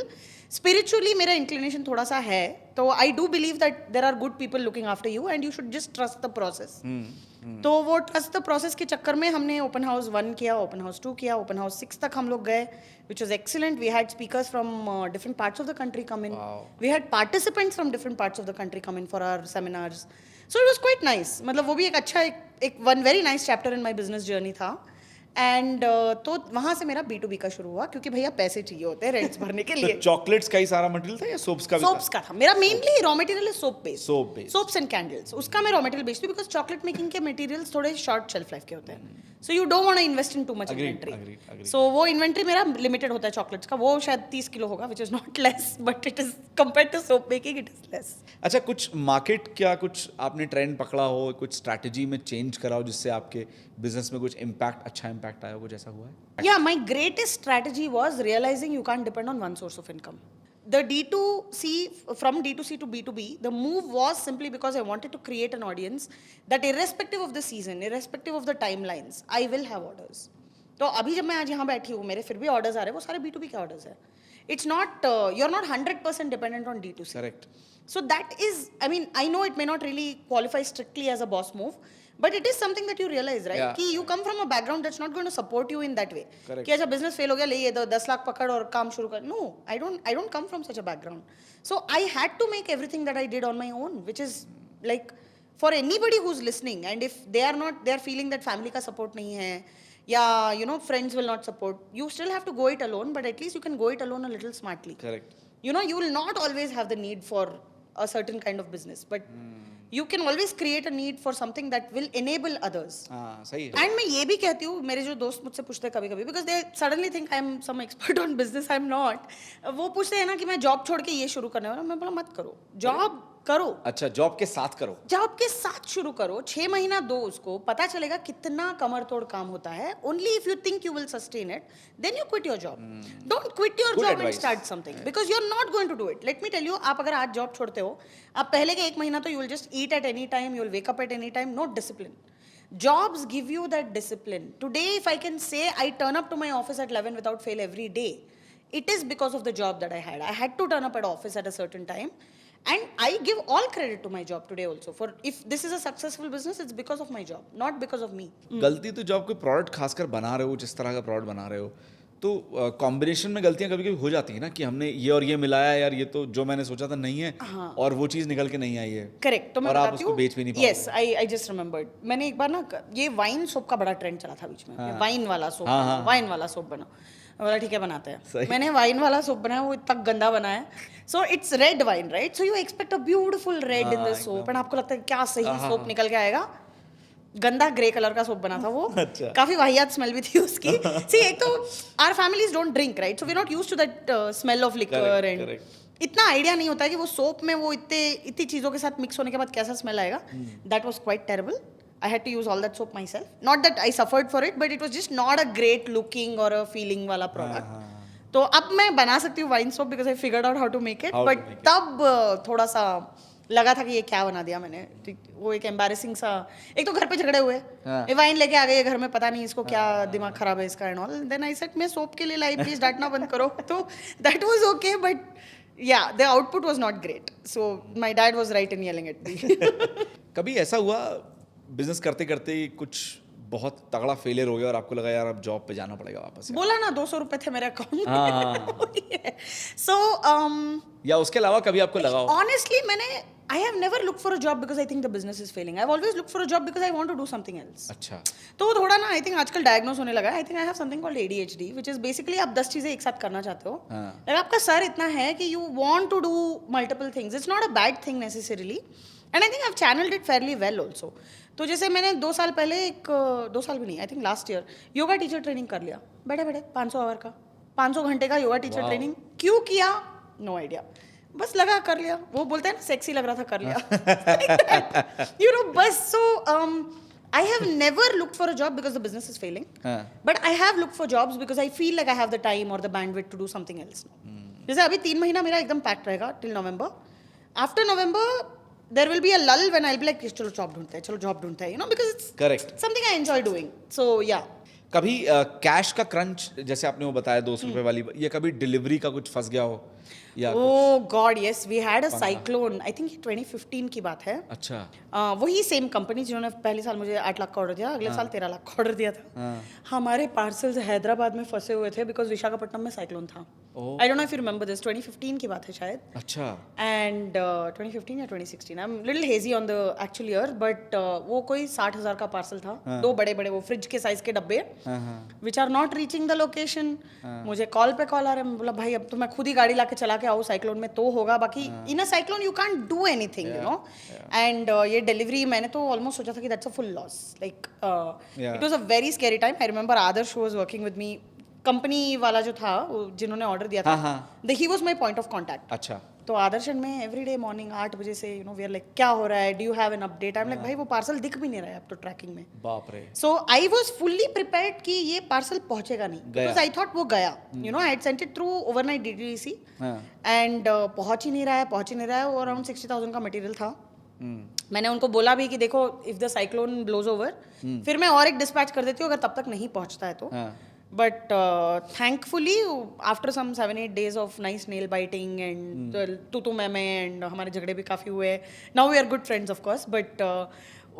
spiritually मेरा इंक्लिनेशन थोड़ा सा है. तो I do believe that there are good people looking after you and you should just trust the process. तो वो trust the process के चक्कर में हमने ओपन हाउस 1 किया, ओपन हाउस 2 किया, ओपन हाउस 6 तक हम लोग गए, which was excellent. We had speakers from different parts of the country come in. Wow. We had participants from different parts of the country come in for our seminars. So it was quite nice. मतलब वो भी एक अच्छा एक one very nice chapter in my business journey था. And तो वहाँ से मेरा B2B का शुरू हुआ क्योंकि भैया पैसे चाहिए होते हैं रेंट्स भरने के लिए. चॉकलेट्स का ही सारा मटेरियल था या सोप्स का भी? सोप्स का था मेरा मेनली. रॉ मटेरियल है soap based. Soaps and candles उसका मैं रॉ मटेरियल बेचती हूँ बिकॉज चॉकलेट मेकिंग के मटेरियल्स थोड़े शॉर्ट शेल्फ लाइफ के होते हैं. So you don't want to invest in too much inventory. So वो इन्वेंटरी मेरा लिमिटेड होता है चॉकलेट्स का. वो शायद 30 किलो होगा which is not less but it is compared to soap making it is less. अच्छा, कुछ मार्केट क्या कुछ आपने ट्रेंड पकड़ा हो, कुछ स्ट्रैटेजी में चेंज करा हो जिससे आपके बिजनेस में कुछ इम्पैक्ट, अच्छा इम्पैक्ट आया हो, कुछ ऐसा हुआ है? Yeah, my greatest strategy was realizing you can't depend on one source of income. The D2C, from D2C to B2B, the move was simply because I wanted to create an audience that irrespective of the season, irrespective of the timelines, I will have orders. तो अभी जब मैं आज यहाँ बैठी हूँ मेरे फिर भी ऑर्डर्स आ रहे हैं, वो सारे B2B के ऑर्डर्स हैं. It's not, you're not 100% dependent on D2C. Correct. So that is, I mean, I know it may not really qualify strictly as a boss move, but it is something that you realize, right? Yeah. कि you come from a background that's not going to support you in that way. Correct. कि अच्छा business fail हो गया, ले ये 10 लाख पकड़ और काम शुरू कर. No, I don't come from such a background. So I had to make everything that I did on my own, which is like for anybody who's listening, and if they are feeling that family का support नहीं है, या you know friends will not support, you still have to go it alone, but at least you can go it alone a little smartly. Correct. You know, you will not always have the need for a certain kind of business, but you can always create a need for something that will enable others. हाँ, सही है. And मैं ये भी कहती हूँ, मेरे जो दोस्त मुझसे पूछते हैं कभी-कभी, because they suddenly think I'm some expert on business, I'm not. वो पूछते हैं ना कि मैं जॉब छोड़ के ये शुरू करने वाला. मैं बोला मत करो, जॉब करो. अच्छा, जॉब के साथ करो. जॉब के साथ शुरू करो, 6 महीना दो उसको, पता चलेगा कितना कमर तोड़ काम होता है. Only if you think you will sustain it, then you quit your job. Don't quit your Good job advice. and start something because you're not going to do it. Let me tell you, आप अगर आज job छोड़ते हो, आप पहले के 1 महीना तो you will just eat at any time, you will wake up at any time, no discipline. Jobs give you that discipline. Today, if I can say I turn up to my office at 11 without fail every day, it is because of the job that I had. I had to turn up at office at a certain time. And I give all credit to my job today also. For if this is a successful business, it's because of my job, not because of me. गलती तो जब आप कोई product खासकर बना रहे हो, जिस तरह का प्रोडक्ट बना रहे हो, तो कॉम्बिनेशन में गलतियां कभी कभी हो जाती है ना कि हमने ये और ये मिलाया, यार ये तो जो मैंने सोचा था नहीं है, और वो चीज़ निकल के नहीं आई है। करेक्ट। तो मैं और आप बताती उसको हूँ, बेच भी नहीं पाओगे। यस, आई जस्ट रिमेम्बर्ड, मैंने एक बार ना ये वाइन सोप का बड़ा ट्रेंड चला था बीच में, वाइन वाला सोप, वाइन वाला सोप बना, बोला ठीक है बनाते हैं। मैंने वाइन वाला सोप बनाया, वो इतना गंदा बना है। So it's red wine, right? So you expect a beautiful red in the soap, and आपको लगता है क्या सही सोप निकल के आएगा, गंदा ग्रे कलर का सोप बना था वो। अच्छा। काफी वाहियात स्मेल भी थी उसकी। सी, एक तो our families don't drink, right? So we not used to that smell of liquor, and इतना आइडिया नहीं होता है कि वो सोप में वो इतनी चीजों के साथ मिक्स होने के बाद कैसा स्मेल आएगा। That was quite terrible. I had to use all that soap myself. Not that I suffered for it, but it was just not a great looking or a feeling वाला product. तो अब मैं बना सकती हूँ wine soap because I figured out how to make it. But तब थोड़ा सा लगा था कि ये क्या बना दिया मैंने। वो एक एम्बैरेसिंग सा, एक तो घर पे झगड़े हुए, ये वाइन लेके आ गए घर में, पता नहीं इसको क्या दिमाग खराब है इसका and all. Then I said मैं सोप के लिए लाई, प्लीज डांटना बंद करो। तो that was okay, but yeah, the output was not great. So my dad was right in yelling at me. कभी ऐसा हुआ बिजनेस करते करते कुछ बहुत तगड़ा फेलियर हो गया और आपको लगा यार अब जॉब पे जाना पड़ेगा वापस? बोला ना 200 रुपए थे मेरे अकाउंट में। सो या उसके अलावा कभी आपको लगा हो? ऑनेस्टली मैंने I have never looked for a job because I think the business is failing. I've always looked for a job because I want to do something else. अच्छा। तो थोड़ा ना, I think आजकल डायग्नोस होने लगा है। I think I have something called ADHD, which is basically आप 10 चीजें एक साथ करना चाहते हो। like आपका सर इतना है कि you want to do multiple things. It's not a bad thing necessarily. And I think I've channeled it fairly well also. तो जैसे मैंने 2 साल पहले 2 साल भी नहीं, I think last year yoga teacher training कर लिया, बैठे 500 आवर का, 500 घंटे का योगा टीचर ट्रेनिंग। क्यों किया? नो आइडिया, बस लगा कर लिया। वो बोलते हैं ना सेक्सी लग रहा था कर लिया। यू नो, बस। सो I have never looked for a job because the business is failing. But I have looked for jobs because I feel like I have the time or the bandwidth to do something else now. जैसे अभी 3 महीना मेरा एकदम packed रहेगा till November. After November there will be a lull when I'll be like चलो job ढूंढते हैं, चलो जॉब ढूंढते हैं, you know, because it's Correct. something I enjoy doing. So yeah. कभी कैश का क्रंच, जैसे आपने वो बताया 200 रुपए वाली, ये कभी डिलीवरी का कुछ फंस गया हो या Oh God, yes, we had a cyclone. I think ये 2015 की बात है। अच्छा। वही सेम कंपनी जिन्होंने पहले साल मुझे 8 लाख का ऑर्डर दिया, अगले साल 13 लाख का ऑर्डर दिया था। हमारे पार्सल्स हैदराबाद में फंसे हुए थे बिकॉज विशाखापट्टनम में साइक्लोन था। आई don't know if you remember this, 2015 की बात है शायद। अच्छा। एंड 2015 या 2016, I am little hazy on the actual year, but वो कोई 60,000 का पार्सल था। 2 बड़े बड़े वो फ्रिज के साइज के डब्बे, which are not reaching the location. मुझे कॉल पे कॉल आ रहा है, मैं बोला भाई अब तो मैं खुद ही गाड़ी ला के चला के आओ, साइक्लोन में तो होगा, बाकी in a cyclone you can't do anything, you know. And ये डिलीवरी मैंने तो ऑलमोस्ट सोचा था कि that's a full loss, like it was a very scary time. I remember Adarsh was working with me, company वाला जो था जिन्होंने ऑर्डर दिया था, he was my point of contact. अच्छा। तो आदर्श में एवरीडे मॉर्निंग 8 बजे से, you know, we are like क्या हो रहा है, do you have an update? I am like भाई वो पार्सल दिख भी नहीं रहा है अब तो ट्रैकिंग में। बाप रे। सो आई वाज फुल्ली प्रिपेयर्ड कि ये पार्सल पहुंचेगा नहीं, बिकॉज आई थॉट वो गया, you know, I had sent it through overnight DTDC and पहुंच ही नहीं रहा है। वो अराउंड 60,000 का मटेरियल था। मैंने उनको बोला भी कि देखो if the cyclone blows over फिर मैं और एक डिस्पैच कर देती हूँ अगर तब तक नहीं पहुंचता है तो। But thankfully after some 7-8 days of nice nail biting and तू मैं एंड हमारे झगड़े भी काफ़ी हुए। Now we are good friends of course, but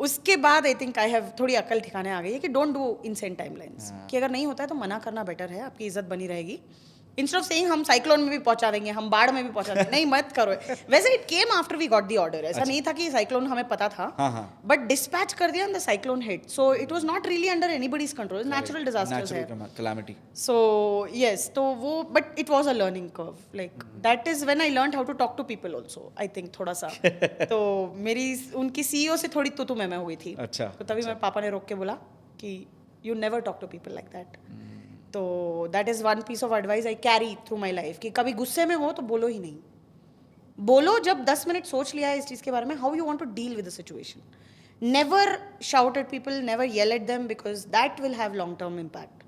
उसके बाद आई थिंक आई हैव थोड़ी अकल ठिकाने आ गई है कि डोंट डू इनसेन टाइमलाइंस, कि अगर नहीं होता है तो मना करना बेटर है, आपकी इज्जत बनी रहेगी। इंस्टेड ऑफ सेइंग हम साइक्लोन में भी पहुंचा देंगे, हम बाढ़ में भी पहुंचा देंगे, नहीं मत करो। वैसे it came after we got the order, ऐसा नहीं था कि साइक्लोन हमें पता था, बट डिस्पैच कर दिया and the cyclone hit, so it was not really under anybody's control, natural disasters है, कैलामिटी। सो यस, तो वो, but it was a learning curve, like that is when I learned how to talk to people also, I think थोड़ा सा। तो मेरी उनकी CEO से थोड़ी तू मैं हो गई थी। अच्छा। तो तभी मेरे पापा ने रोक के बोला कि you never talk to people like that. तो that is one piece of advice I carry through my life, कि कभी गुस्से में हो तो बोलो ही नहीं, बोलो जब 10 मिनट सोच लिया है इस चीज़ के बारे में, how you want to deal with the situation. Never shout at people, never yell at them, because that will have long term impact.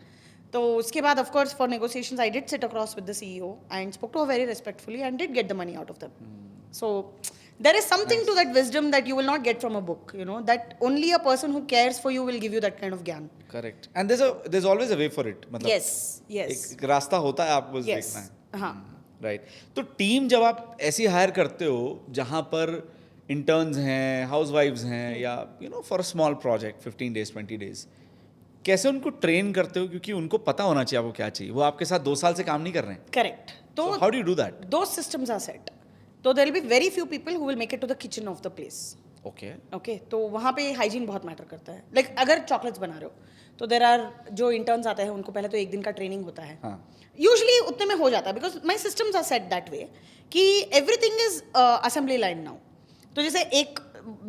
तो उसके बाद of course for negotiations I did sit across with the CEO and spoke to her very respectfully and did get the money out of them. So there is something to that wisdom that you will not get from a book, you know, that only a person who cares for you will give you that kind of ज्ञान। Correct. And there's always a way for it, मतलब yes एक रास्ता होता है, आपको yes देखना है। हाँ। राइट। तो टीम जब आप ऐसी हायर करते हो जहाँ पर इंटर्न्स हैं, हाउसवाइफ्स हैं, या you know for a small project 15 days 20 days, कैसे उनको ट्रेन करते हो, क्योंकि उनको पता होना चाहिए आपको क्या चाहिए, वो आपके साथ 2 साल से काम नहीं कर रहे हैं. करेक्ट. तो how do you do that? those systems are set. So there will be very few people who will make it to the kitchen of the place. Okay. Okay तो वहाँ पे हाइजीन बहुत मैटर करता है. Like अगर chocolates बना रहे हो तो देर आर जो इंटर्न्स आते हैं उनको पहले तो 1 दिन का ट्रेनिंग होता है. हाँ. यूजली उतने में हो जाता है because my systems are set that way कि everything is assembly line now. तो जैसे एक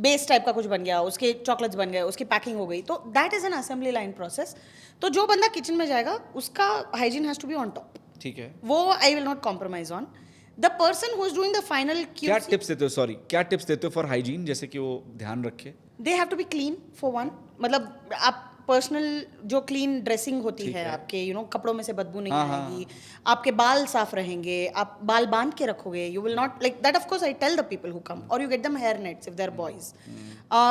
बेस टाइप का कुछ बन गया, उसके चॉकलेट्स बन गए, उसकी पैकिंग हो गई, तो that is an assembly line process. तो जो बंदा किचन में जाएगा उसका hygiene has to be on top. ठीक है. वो I will not compromise on. The person who is doing the final क्या टिप्स देते हो, सॉरी, क्या टिप्स देते हो फॉर हाइजीन, जैसे कि वो ध्यान रखे? They have to be clean for one. मतलब आप पर्सनल जो क्लीन ड्रेसिंग होती है आपके कपड़ों में से बदबू नहीं आएगी, आपके बाल साफ रहेंगे, आप बाल बांध के रखोगे. You will not like that. Of course I tell the people who come or you get them hair nets if they are boys.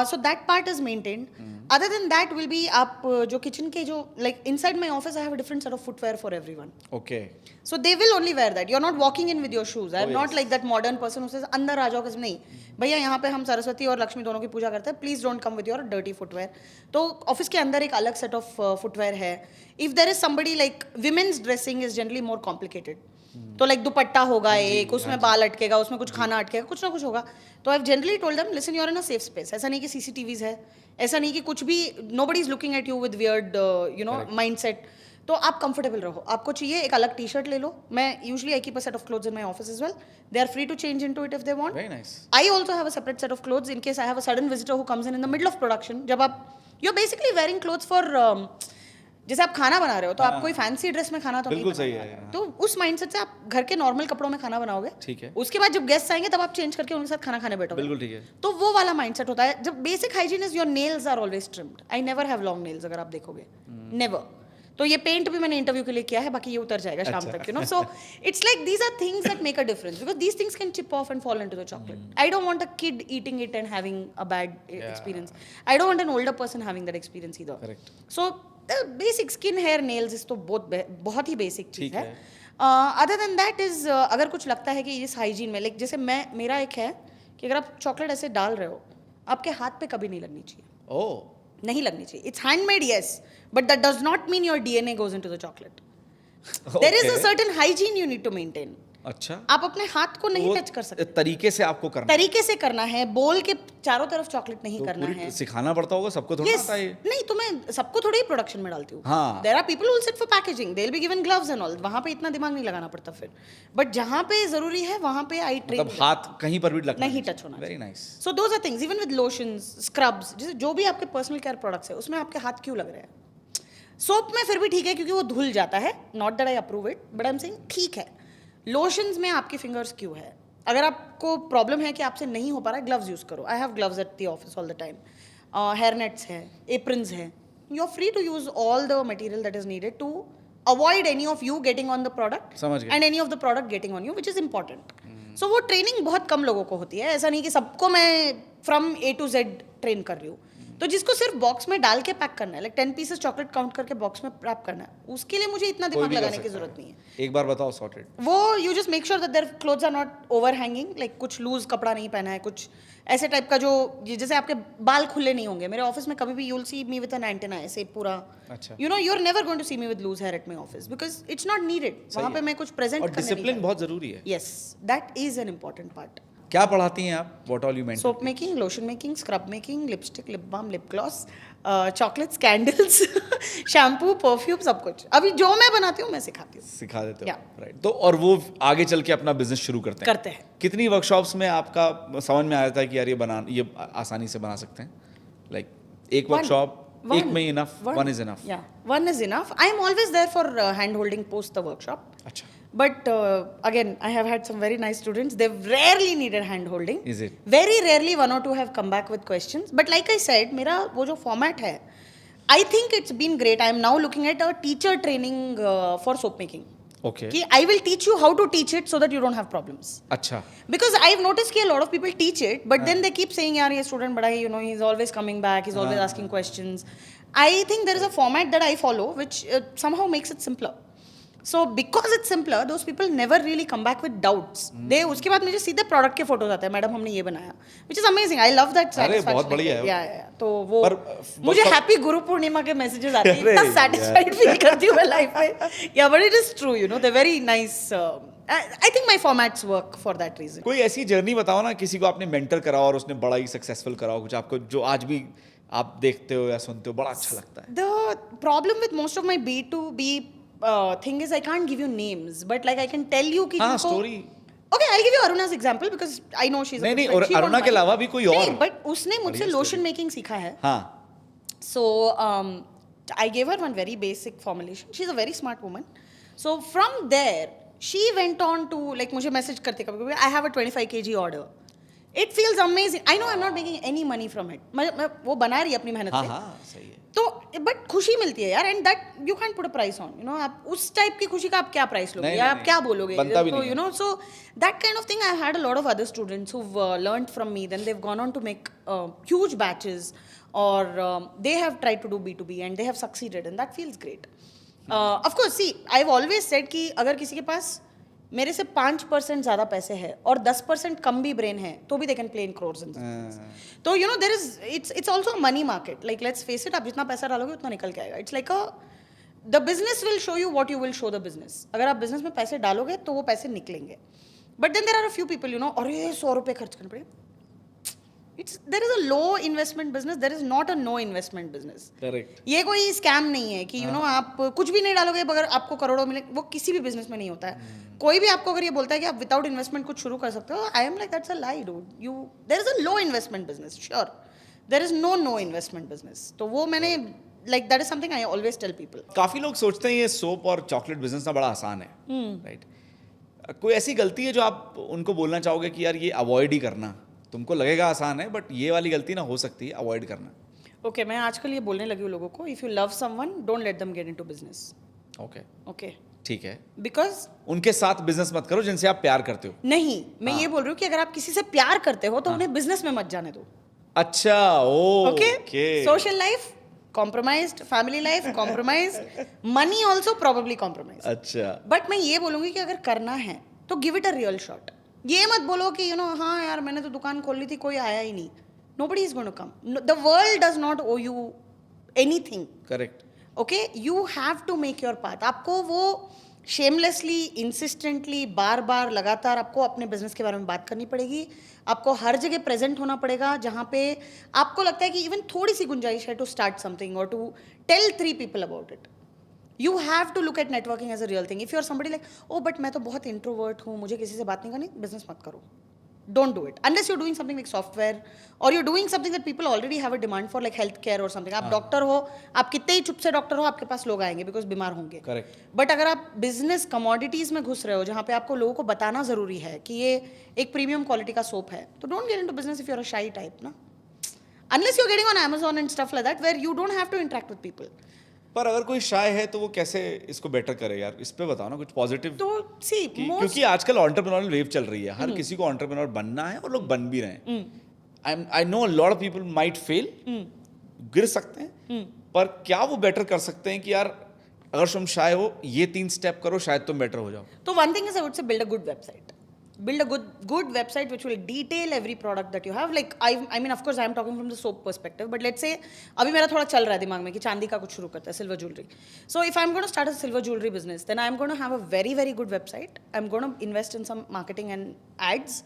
So that part is maintained. Other than that will be आप जो kitchen के जो like inside my office I have a different set of footwear for everyone. Okay. So they will only wear that. You're not walking in with your shoes. I'm not like that modern person who says अंदर आ जाओ. किसी नहीं भैया, यहाँ पे हम सरस्वती और लक्ष्मी दोनों की पूजा करते हैं. Please don't come with your dirty footwear. तो ऑफिस के अंदर एक अलग सेट ऑफ फुटवेयर है. If there is somebody like women's dressing is generally more complicated. तो लाइक दुपट्टा होगा एक, उसमें बाल अटकेगा, उसमें कुछ खाना अटकेगा, कुछ ना कुछ होगा. तो I have generally told them listen, you are in a safe space. ऐसा नहीं कि सीसीटीवीज है, ऐसा नहीं कि कुछ भी nobody is looking at you with weird mindset. तो आप कंफर्टेबल रहो. आपको चाहिए एक अलग टी शर्ट ले लो. मैं usually I keep a set of clothes in my office as well. They are free to change into it if they want. Very nice. I also have a separate set of clothes in case I have a sudden visitor who comes in the middle of production. जब आप you are basically wearing clothes for जैसे आप खाना बना रहे हो तो आप कोई फैंसी ड्रेस में खाना तो बिल्कुल नहीं सही बनाने है. वाले. तो उस माइंडसेट से आप घर के नॉर्मल कपड़ों में खाना बनाओगे. ठीक है. उसके बाद जब गेस्ट आएंगे तब आप चेंज करके उनके साथ खाना खाने बैठोगे. बिल्कुल ठीक है. तो वो वाला माइंडसेट होता है. जब basic hygiene is your nails are always trimmed. I never have long nails. अगर आप देखोगे नेवर. तो ये पेंट भी मैंने इंटरव्यू के लिए किया है, बाकी ये उतर जाएगा शाम तक. So it's like these are things that make a difference because these things can chip off and fall into the chocolate. I don't want a kid eating it and having a bad experience. I don't want an older person having that experience either. Correct. So basic skin hair nails is तो बहुत ही basic चीज है. Other than that is अगर कुछ लगता है कि इस हाइजीन में लाइक जैसे मेरा एक है कि अगर आप चॉकलेट ऐसे डाल रहे हो आपके हाथ पे कभी नहीं लगनी चाहिए. ओह. नहीं लगनी चाहिए. It's handmade yes, but that does not mean your DNA goes into the chocolate. There is a certain hygiene you need to maintain. अच्छा. आप अपने हाथ को नहीं टच कर सकते. तरीके से आपको करना तरीके से करना है. बोल के चारों तरफ चॉकलेट नहीं तो करना पूरी है. सिखाना पड़ता होगा सबको, थोड़ा Yes. आता है. नहीं तो मैं सबको थोड़ी प्रोडक्शन में डालती हूँ. हाँ. There are people who will sit for packaging. They will be given gloves and all. वहाँ पे इतना दिमाग नहीं लगाना पड़ता फिर. बट जहाँ पे जरूरी है वहाँ पे आई ट्रेन. मतलब हाथ कहीं पर भी लगना नहीं टच होना. Very nice. So those are things. Even with lotions, scrubs, जैसे जो भी आपके पर्सनल केयर प्रोडक्ट्स है उसमें आपके हाथ क्यों लग रहे हैं. सोप में फिर भी ठीक है क्योंकि वो धुल जाता है. Not that I approve it, but I am saying ठीक है. लोशंस में आपके फिंगर्स क्यों है. अगर आपको प्रॉब्लम है कि आपसे नहीं हो पा रहा है, ग्लव्स यूज करो. I have gloves at the office all the time. Hair nets है, एप्रन्स है. You are free to use all the material that is needed to avoid any of you getting on the product समझ गया. And any of the product getting on you, which is important. So वो training बहुत कम लोगों को होती है. ऐसा नहीं कि सबको मैं from A to Z train कर रही हूँ. तो जिसको सिर्फ बॉक्स में डाल के पैक करना है, लाइक 10 पीसेस चॉकलेट काउंट करके बॉक्स में पैक करना है, उसके लिए मुझे इतना दिमाग लगाने की जरूरत नहीं है. एक बार बताओ सॉर्टेड. वो you just make sure that their clothes are not overhanging. Like कुछ लूज कपड़ा नहीं पहना है, कुछ ऐसे टाइप का जो जैसे आपके बाल खुले नहीं होंगे. मेरे ऑफिस में कभी भी you will see me with an antenna ऐसे पूरा. अच्छा. You are never going to see me with loose hair at my office because it's not needed. वहाँ पे मैं कुछ प्रेजेंट और डिसिप्लिन बहुत जरूरी है. Yes, that is an important part. क्या पढ़ाती हैं आप? What all you mention? Soap making, lotion making, scrub making, lipstick, lip balm, lip gloss, chocolates, candles, shampoo, perfume, सब कुछ. अभी जो मैं बनाती हूँ मैं सिखाती हूँ. सिखा देते हो. Yeah. राइट. तो और वो आगे चल के अपना बिजनेस शुरू करते हैं. कितनी वर्कशॉप्स में आपका समझ में आया था कि यार ये आसानी से बना सकते हैं? लाइक एक वर्कशॉप एक में enough, one is enough. Yeah, one is enough. I am always there for hand holding post the workshop. अच्छा. But again, I have had some very nice students. They've rarely needed hand holding. Is it? Very rarely one or two have come back with questions. But like I said, मेरा वो जो format है, I think it's been great. I am now looking at a teacher training for soap making. Okay. कि I will teach you how to teach it so that you don't have problems. अच्छा. Because I've noticed कि a lot of people teach it, but then they keep saying, यार ये student बड़ा है, he's always coming back, he's always asking questions. I think there is a format that I follow which somehow makes it simpler. So because it's simpler, those people never really come back with doubts. They उसके बाद मुझे सीधे product के photos आते हैं, madam हमने ये बनाया, which is amazing. I love that अरे satisfaction. बहुत बढ़िया है। Yeah. तो वो मुझे पर- हैप्पी गुरु पूर्णिमा के मैसेजेस आते हैं, इतना satisfied फील करती हूँ मैं लाइफ में. Yeah, but it is true, you know, they're very nice. I think my formats work for that reason. कोई ऐसी जर्नी बताओ ना, किसी को आपने मेंटर करा और उसने बड़ा ही सक्सेसफुल करा हो, कुछ आपको जो आज भी आप देखते हो या सुनते हो बड़ा अच्छा लगता है. The problem with most of my B2B thing is I can't give you names, but like I can tell you कि हाँ, जिनको- story. Okay, I'll give you Aruna's example because I know she's. नहीं, a good नहीं, friend. और She won't Aruna के mind. अलावा भी कोई और? नहीं, but उसने मुझसे लोशन मेकिंग सीखा है. हाँ. So I gave her one very basic formulation. She's a very smart woman. So from there, she went on to like मुझे मैसेज करते कभी I have a 25 kg order. It feels amazing. I know I'm not making any money from it. मैं वो बना रही है अपनी मेहनत हाँ, से. हाँ, सही है. तो बट खुशी मिलती है यार, and that you can put a price on, you know. आप उस टाइप की खुशी का आप क्या प्राइस लोगे नहीं, या नहीं, आप नहीं, क्या बोलोगे, बनता भी तो नहीं you know. So that kind of thing I had a lot of other students who learned from me, then they have gone on to make huge batches or they have tried to do B2B and they have succeeded and that feels great. Of course see I have always said कि अगर किसी के पास मेरे से 5% ज़्यादा पैसे है और 10% कम भी ब्रेन है तो भी they can play in crores in this. तो you know there is it's also a money market. Like let's face it, आप जितना पैसा डालोगे उतना निकल के आएगा. It's like a the business will show you what you will show the business. अगर आप बिजनेस में पैसे डालोगे तो वो पैसे निकलेंगे. But then there are a few people, you know, अरे 100 रुपये खर्च करने पड़े. There is a low investment business, there is not a no investment business. Correct. ये कोई स्कैम नहीं है कि यू नो आप कुछ भी नहीं डालोगे अगर आपको करोड़ों मिले. वो किसी भी बिजनेस में नहीं होता है. कोई भी आपको अगर ये बोलता है कि आप विदाउट इन्वेस्टमेंट कुछ शुरू कर सकते हो, I am like that's a lie dude. You there is a low investment business, sure. There is no investment business. तो वो मैंने like that is something I always tell people. काफी लोग सोचते हैं ये सोप और चॉकलेट बिजनेस ना बड़ा आसान है, राइट? कोई ऐसी गलती है जो आप उनको बोलना चाहोगे कि यार ये अवॉइड ही करना, तुमको लगेगा आसान है बट ये वाली गलती ना हो सकती है, अवॉइड करना? ओके, मैं आजकल ये बोलने लगी हूँ लोगों को, if you love someone don't let them get into business. Okay, okay, ठीक है. बिकॉज उनके साथ बिजनेस मत करो जिनसे आप प्यार करते हो. नहीं, मैं ये बोल रही हूँ कि अगर आप किसी से प्यार करते हो तो उन्हें बिजनेस में मत जाने दो. अच्छा, Okay? Okay. Social life compromised, family life compromised, money also probably compromised. अच्छा. बट मैं ये बोलूंगी कि अगर करना है तो give it a real shot. ये मत बोलो कि यू नो हाँ यार मैंने तो दुकान खोल ली थी, कोई आया ही नहीं. Nobody is going to come. The world does not owe you anything. Correct. Okay, you have to make your path. आपको वो शेमलेसली, इंसिस्टेंटली, बार बार लगातार आपको अपने बिजनेस के बारे में बात करनी पड़ेगी. आपको हर जगह प्रेजेंट होना पड़ेगा जहाँ पे आपको लगता है कि इवन थोड़ी सी गुंजाइश है टू स्टार्ट समथिंग और to tell 3 people about it. You have to look at networking as a real thing. If you are somebody like oh but मैं तो बहुत इंट्रोवर्ट हूँ, मुझे किसी से बात नहीं करनी, बिजनेस मत करो. Don't do it unless you're doing something like software or you're doing something that people already have a demand for like healthcare or something. आप डॉक्टर हो, आप कितने ही चुप से डॉक्टर हो, आपके पास लोग आएंगे बिकॉज बीमार होंगे. करेक्ट. बट अगर आप बिजनेस कमोडिटीज में घुस रहे हो जहाँ पे आपको लोगों को बताना जरूरी है कि ये एक प्रीमियम क्वालिटी का सोप है, तो don't get into business if you are a shy type ना. Unless you're getting on Amazon and stuff like that where you don't have to interact with people. पर अगर कोई शाय है तो वो कैसे इसको बेटर करे यार, इस पे बताओ ना कुछ पॉजिटिव. तो सी क्योंकि आजकल एंटरप्रेन्योरल वेव चल रही है, हर किसी को एंटरप्रेन्योर बनना है और लोग बन भी रहे हैं. I know a lot of people might fail, गिर सकते हैं, पर क्या वो बेटर कर सकते हैं कि यार अगर तुम शाय हो ये 3 स्टेप करो, शायद तुम बेटर हो जाओ. तो one thing is I would say build a good website. Build a good website which will detail every product that you have. Like I mean of course I am talking from the soap perspective, but let's say अभी मेरा थोड़ा चल रहा है दिमाग में कि चांदी का कुछ शुरू करता है, silver jewellery. So if I'm going to start a silver jewelry business, then I'm going to have a very good website. I'm going to invest in some marketing and ads,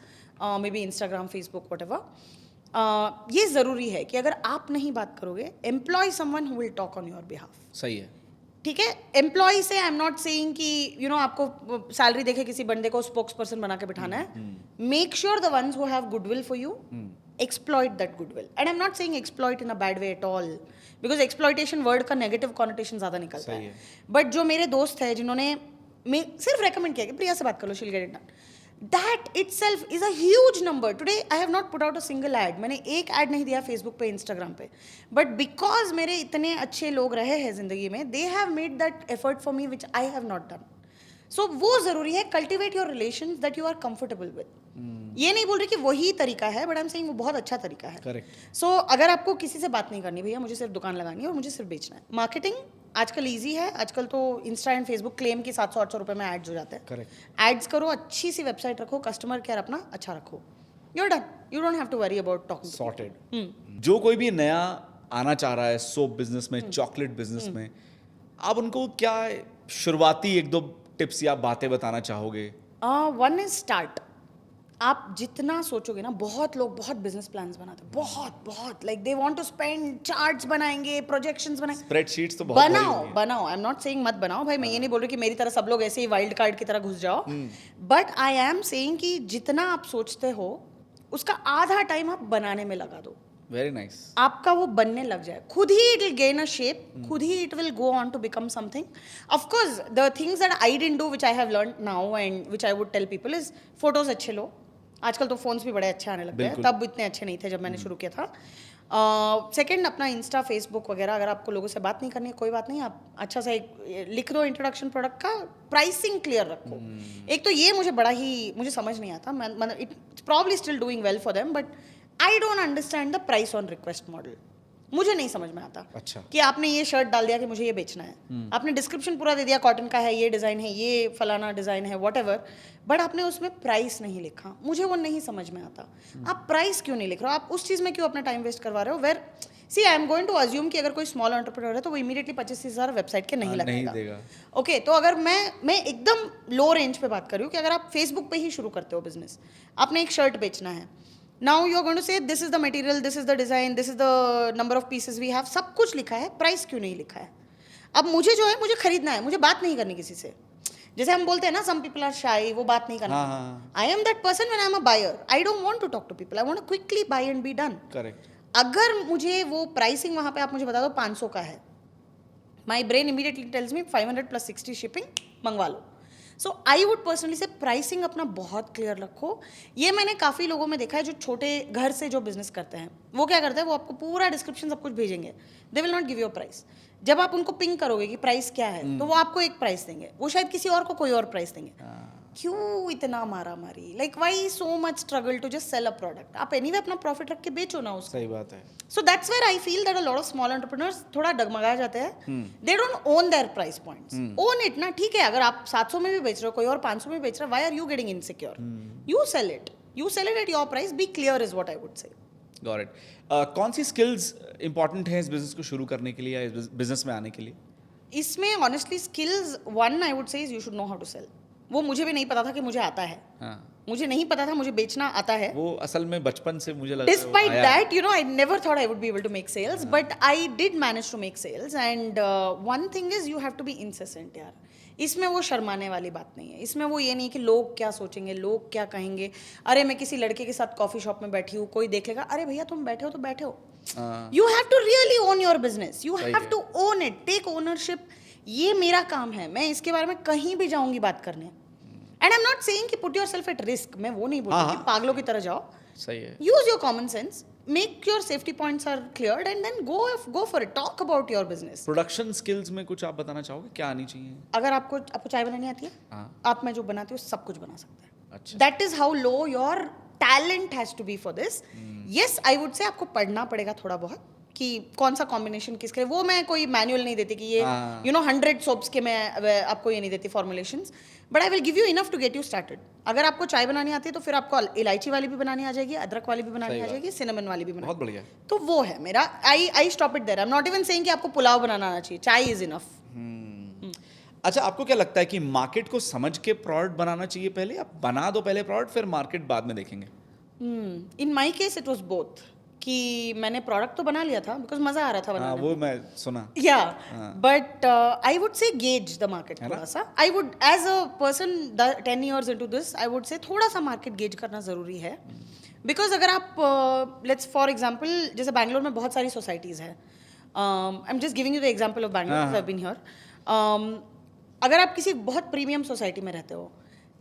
maybe Instagram, Facebook, whatever. ये ज़रूरी है कि अगर आप नहीं बात करोगे, employ someone who will talk on your behalf. सही है. ठीक है, एम्प्लॉय से आई एम नॉट सेइंग कि यू नो आपको सैलरी देके किसी बंदे को स्पोक्स पर्सन बना के बिठाना है. Make sure the ones who have goodwill for you exploit that goodwill. And I am not saying exploit in a bad way at all, because exploitation word का नेगेटिव कॉनोटेशन ज़्यादा निकलता है. But जो मेरे दोस्त है जिन्होंने सिर्फ रेकमेंड किया कि प्रिया से बात कर लो, she'll get it done. That itself is a huge number. Today I have not put out a single ad. मैंने एक ad नहीं दिया Facebook पे, Instagram पे. But because मेरे इतने अच्छे लोग रहे हैं ज़िंदगी में, they have made that effort for me which I have not done. So वो ज़रूरी है. Cultivate your relations that you are comfortable with. ये नहीं बोल रही कि वही तरीका है, but I'm saying वो बहुत अच्छा तरीका है. Correct. So अगर आपको किसी से बात नहीं करनी, भैया मुझे सिर्फ दुकान लगानी है और मुझे सिर्फ बेचना है, मार्केटिंग आजकल इजी है, आजकल तो इंस्टा एंड फेसबुक क्लेम की 700-800 रुपए में एड्स हो जाते हैं. करेक्ट. एड्स करो, अच्छी सी वेबसाइट रखो, कस्टमर केयर अपना अच्छा रखो, you're done. You don't have to worry about talking to sorted. people. जो कोई भी नया आना चाह रहा है सोप बिजनेस में, चॉकलेट बिजनेस में, आप उनको क्या शुरुआती 1-2 टिप्स या बातें बताना चाहोगे? One is start. आप जितना सोचोगे ना, बहुत लोग बहुत बिजनेस प्लान्स बनाते हैं, बहुत like they want to spend, charts बनाएंगे, प्रोजेक्शंस बनाएंगे. स्प्रेडशीट्स तो बहुत बनाओ. आई एम नॉट सेइंग मत बनाओ भाई, मैं ये नहीं बोल रही कि मेरी तरह सब लोग ऐसे ही वाइल्ड कार्ड की तरह घुस जाओ, बट आई एम सेइंग कि जितना आप सोचते हो उसका आधा टाइम आप बनाने में लगा दो. Very nice. आपका वो बनने लग जाए, खुद ही it will gain a shape, खुद ही it will go on to become something. Of course the things that I didn't do which I have learned now and which I would tell people is photos अच्छे लो. आजकल तो phones भी बड़े अच्छे आने लगते हैं, तब इतने अच्छे नहीं थे जब मैंने शुरू किया था. सेकंड, अपना इंस्टा फेसबुक वगैरह, अगर आपको लोगों से बात नहीं करनी है कोई बात नहीं, आप अच्छा सा एक लिख दो इंट्रोडक्शन प्रोडक्ट का, प्राइसिंग क्लियर रखो. एक तो ये मुझे समझ नहीं आता, मतलब it's probably still doing well for them, but I don't understand the price on request model. मुझे नहीं समझ में आता. अच्छा. कि आपने ये शर्ट डाल दिया कि मुझे ये बेचना है, आपने डिस्क्रिप्शन पूरा दे दिया, कॉटन का है, ये डिज़ाइन है, ये फलाना डिज़ाइन है, व्हाटएवर, बट आपने उसमें प्राइस नहीं लिखा. मुझे वो नहीं समझ में आता. आप प्राइस क्यों नहीं लिख रहे हो? आप उस चीज़ में क्यों अपना टाइम वेस्ट करवा रहे हो? Where see I am going to assume कि अगर कोई स्मॉल एंटरप्रेन्योर है तो वो इमीडिएटली 25,000 वेबसाइट के नहीं लगाएगा. ओके, तो अगर मैं एकदम लो रेंज पे बात कर रही हूँ कि अगर आप फेसबुक पे ही शुरू करते हो बिजनेस, आपने एक शर्ट बेचना है, now you are going to say this is the material, this is the design, this is the number of pieces we have, सब कुछ लिखा है, प्राइस क्यों नहीं लिखा है? अब मुझे जो है, मुझे खरीदना है, मुझे बात नहीं करनी किसी से. जैसे हम बोलते हैं ना, सम पीपल आर शाई, वो बात नहीं करना. I am that person when I am a buyer. I don't want to talk to people, I want to quickly buy and be done. Correct. अगर मुझे वो प्राइसिंग वहाँ पे आप मुझे बता दो 500 का है, my brain immediately tells me 500 + 60 shipping, मंगवा लो. सो आई वुड पर्सनली से प्राइसिंग अपना बहुत क्लियर रखो. ये मैंने काफ़ी लोगों में देखा है जो छोटे घर से जो बिजनेस करते हैं, वो क्या करते हैं, वो आपको पूरा डिस्क्रिप्शन सब कुछ भेजेंगे, they will not give you a price. जब आप उनको पिंग करोगे कि प्राइस क्या है, तो वो आपको एक प्राइस देंगे, वो शायद किसी और को कोई और प्राइस देंगे. क्यों इतना मारा मारी? Like why so much struggle to just sell a product? आप एनीवे अपना प्रॉफिट रख के बेचो ना उसको. सही बात है. So that's where I feel that a lot of small entrepreneurs थोड़ा डगमगा जाते हैं. They don't own their price points. Own it ना. ठीक है, अगर आप 700 में भी बेच रहे हो, कोई और 500 में बेच रहा है, why are you getting insecure? You sell it at your price, be clear is what I would say. Got it. कौन सी स्किल्स इंपॉर्टेंट है इस बिजनेस को शुरू करने के लिए या इस बिजनेस में आने के लिए? इसमें honestly skills one I would say is you should know how to sell. वो मुझे भी नहीं पता था कि मुझे आता है. मुझे नहीं पता था मुझे बेचना आता है. वो असल में बचपन से मुझे लगा. Despite that, you know, I never thought I would be able to make sales, but I did manage to make sales. And one thing is you have to be incessant, यार. इसमें वो शर्माने वाली बात नहीं है. इसमें वो ये नहीं कि लोग क्या सोचेंगे, लोग क्या कहेंगे. अरे मैं किसी लड़के के साथ कॉफी शॉप में बैठी हूँ, कोई देख लेगा, अरे भैया तुम बैठे हो तो बैठे हो. You have to really own your business. You have to own it. Take ownership. ये मेरा काम है, मैं इसके बारे में कहीं भी जाऊंगी बात करने. And I am not saying कि पुट योरसेल्फ एट रिस्क. मैं वो नहीं बोल रही कि पागलों की तरह जाओ. सही है. Use your common sense, make your safety points are cleared and then go for it. Talk about your business. Production skills में कुछ आप बताना चाहोगे, क्या आनी चाहिए? अगर आपको चाय बनानी आती है, आप मैं जो बनाती हूँ सब कुछ बना सकते हैं. अच्छा. That is how low your talent has to be for this. Yes, I would say आपको पढ़ना पड़ेगा थोड़ा बहुत कि कौन सा कॉम्बिनेशन किसके लिए. वो मैं कोई मैनुअल नहीं देती कि ये 100 सोप्स के मैं आपको ये नहीं देती formulations, but I will give you enough to get you started. अगर आपको चाय बनानी आती है तो फिर आपको इलायची वाली भी बनानी आ जाएगी, अदरक वाली भी बनानी आ जाएगी, सिनेमन वाली भी बनानी. बहुत बढ़िया. तो वो है मेरा. I stop it there. I am not even saying कि आपको पुलाव बनाना आना चाहिए. चाय इज इनफ. अच्छा, आपको क्या लगता है कि मार्केट को समझ के प्रोडक्ट बनाना चाहिए पहले, या बना दो पहले प्रोडक्ट फिर मार्केट बाद में देखेंगे? In my case it was both. कि मैंने प्रोडक्ट तो बना लिया था बिकॉज मजा आ रहा था बनाने. वो मैं सुना. या but I would say gauge the market थोड़ा सा. I would as a person 10 years into this, I would say थोड़ा सा मार्केट गेज करना ज़रूरी है. बिकॉज अगर आप लेट्स फॉर एग्जाम्पल, जैसे बैंगलोर में बहुत सारी सोसाइटीज़ है. I am just giving you the example of Bangalore, I have been here. अगर आप किसी बहुत प्रीमियम सोसाइटी में रहते हो,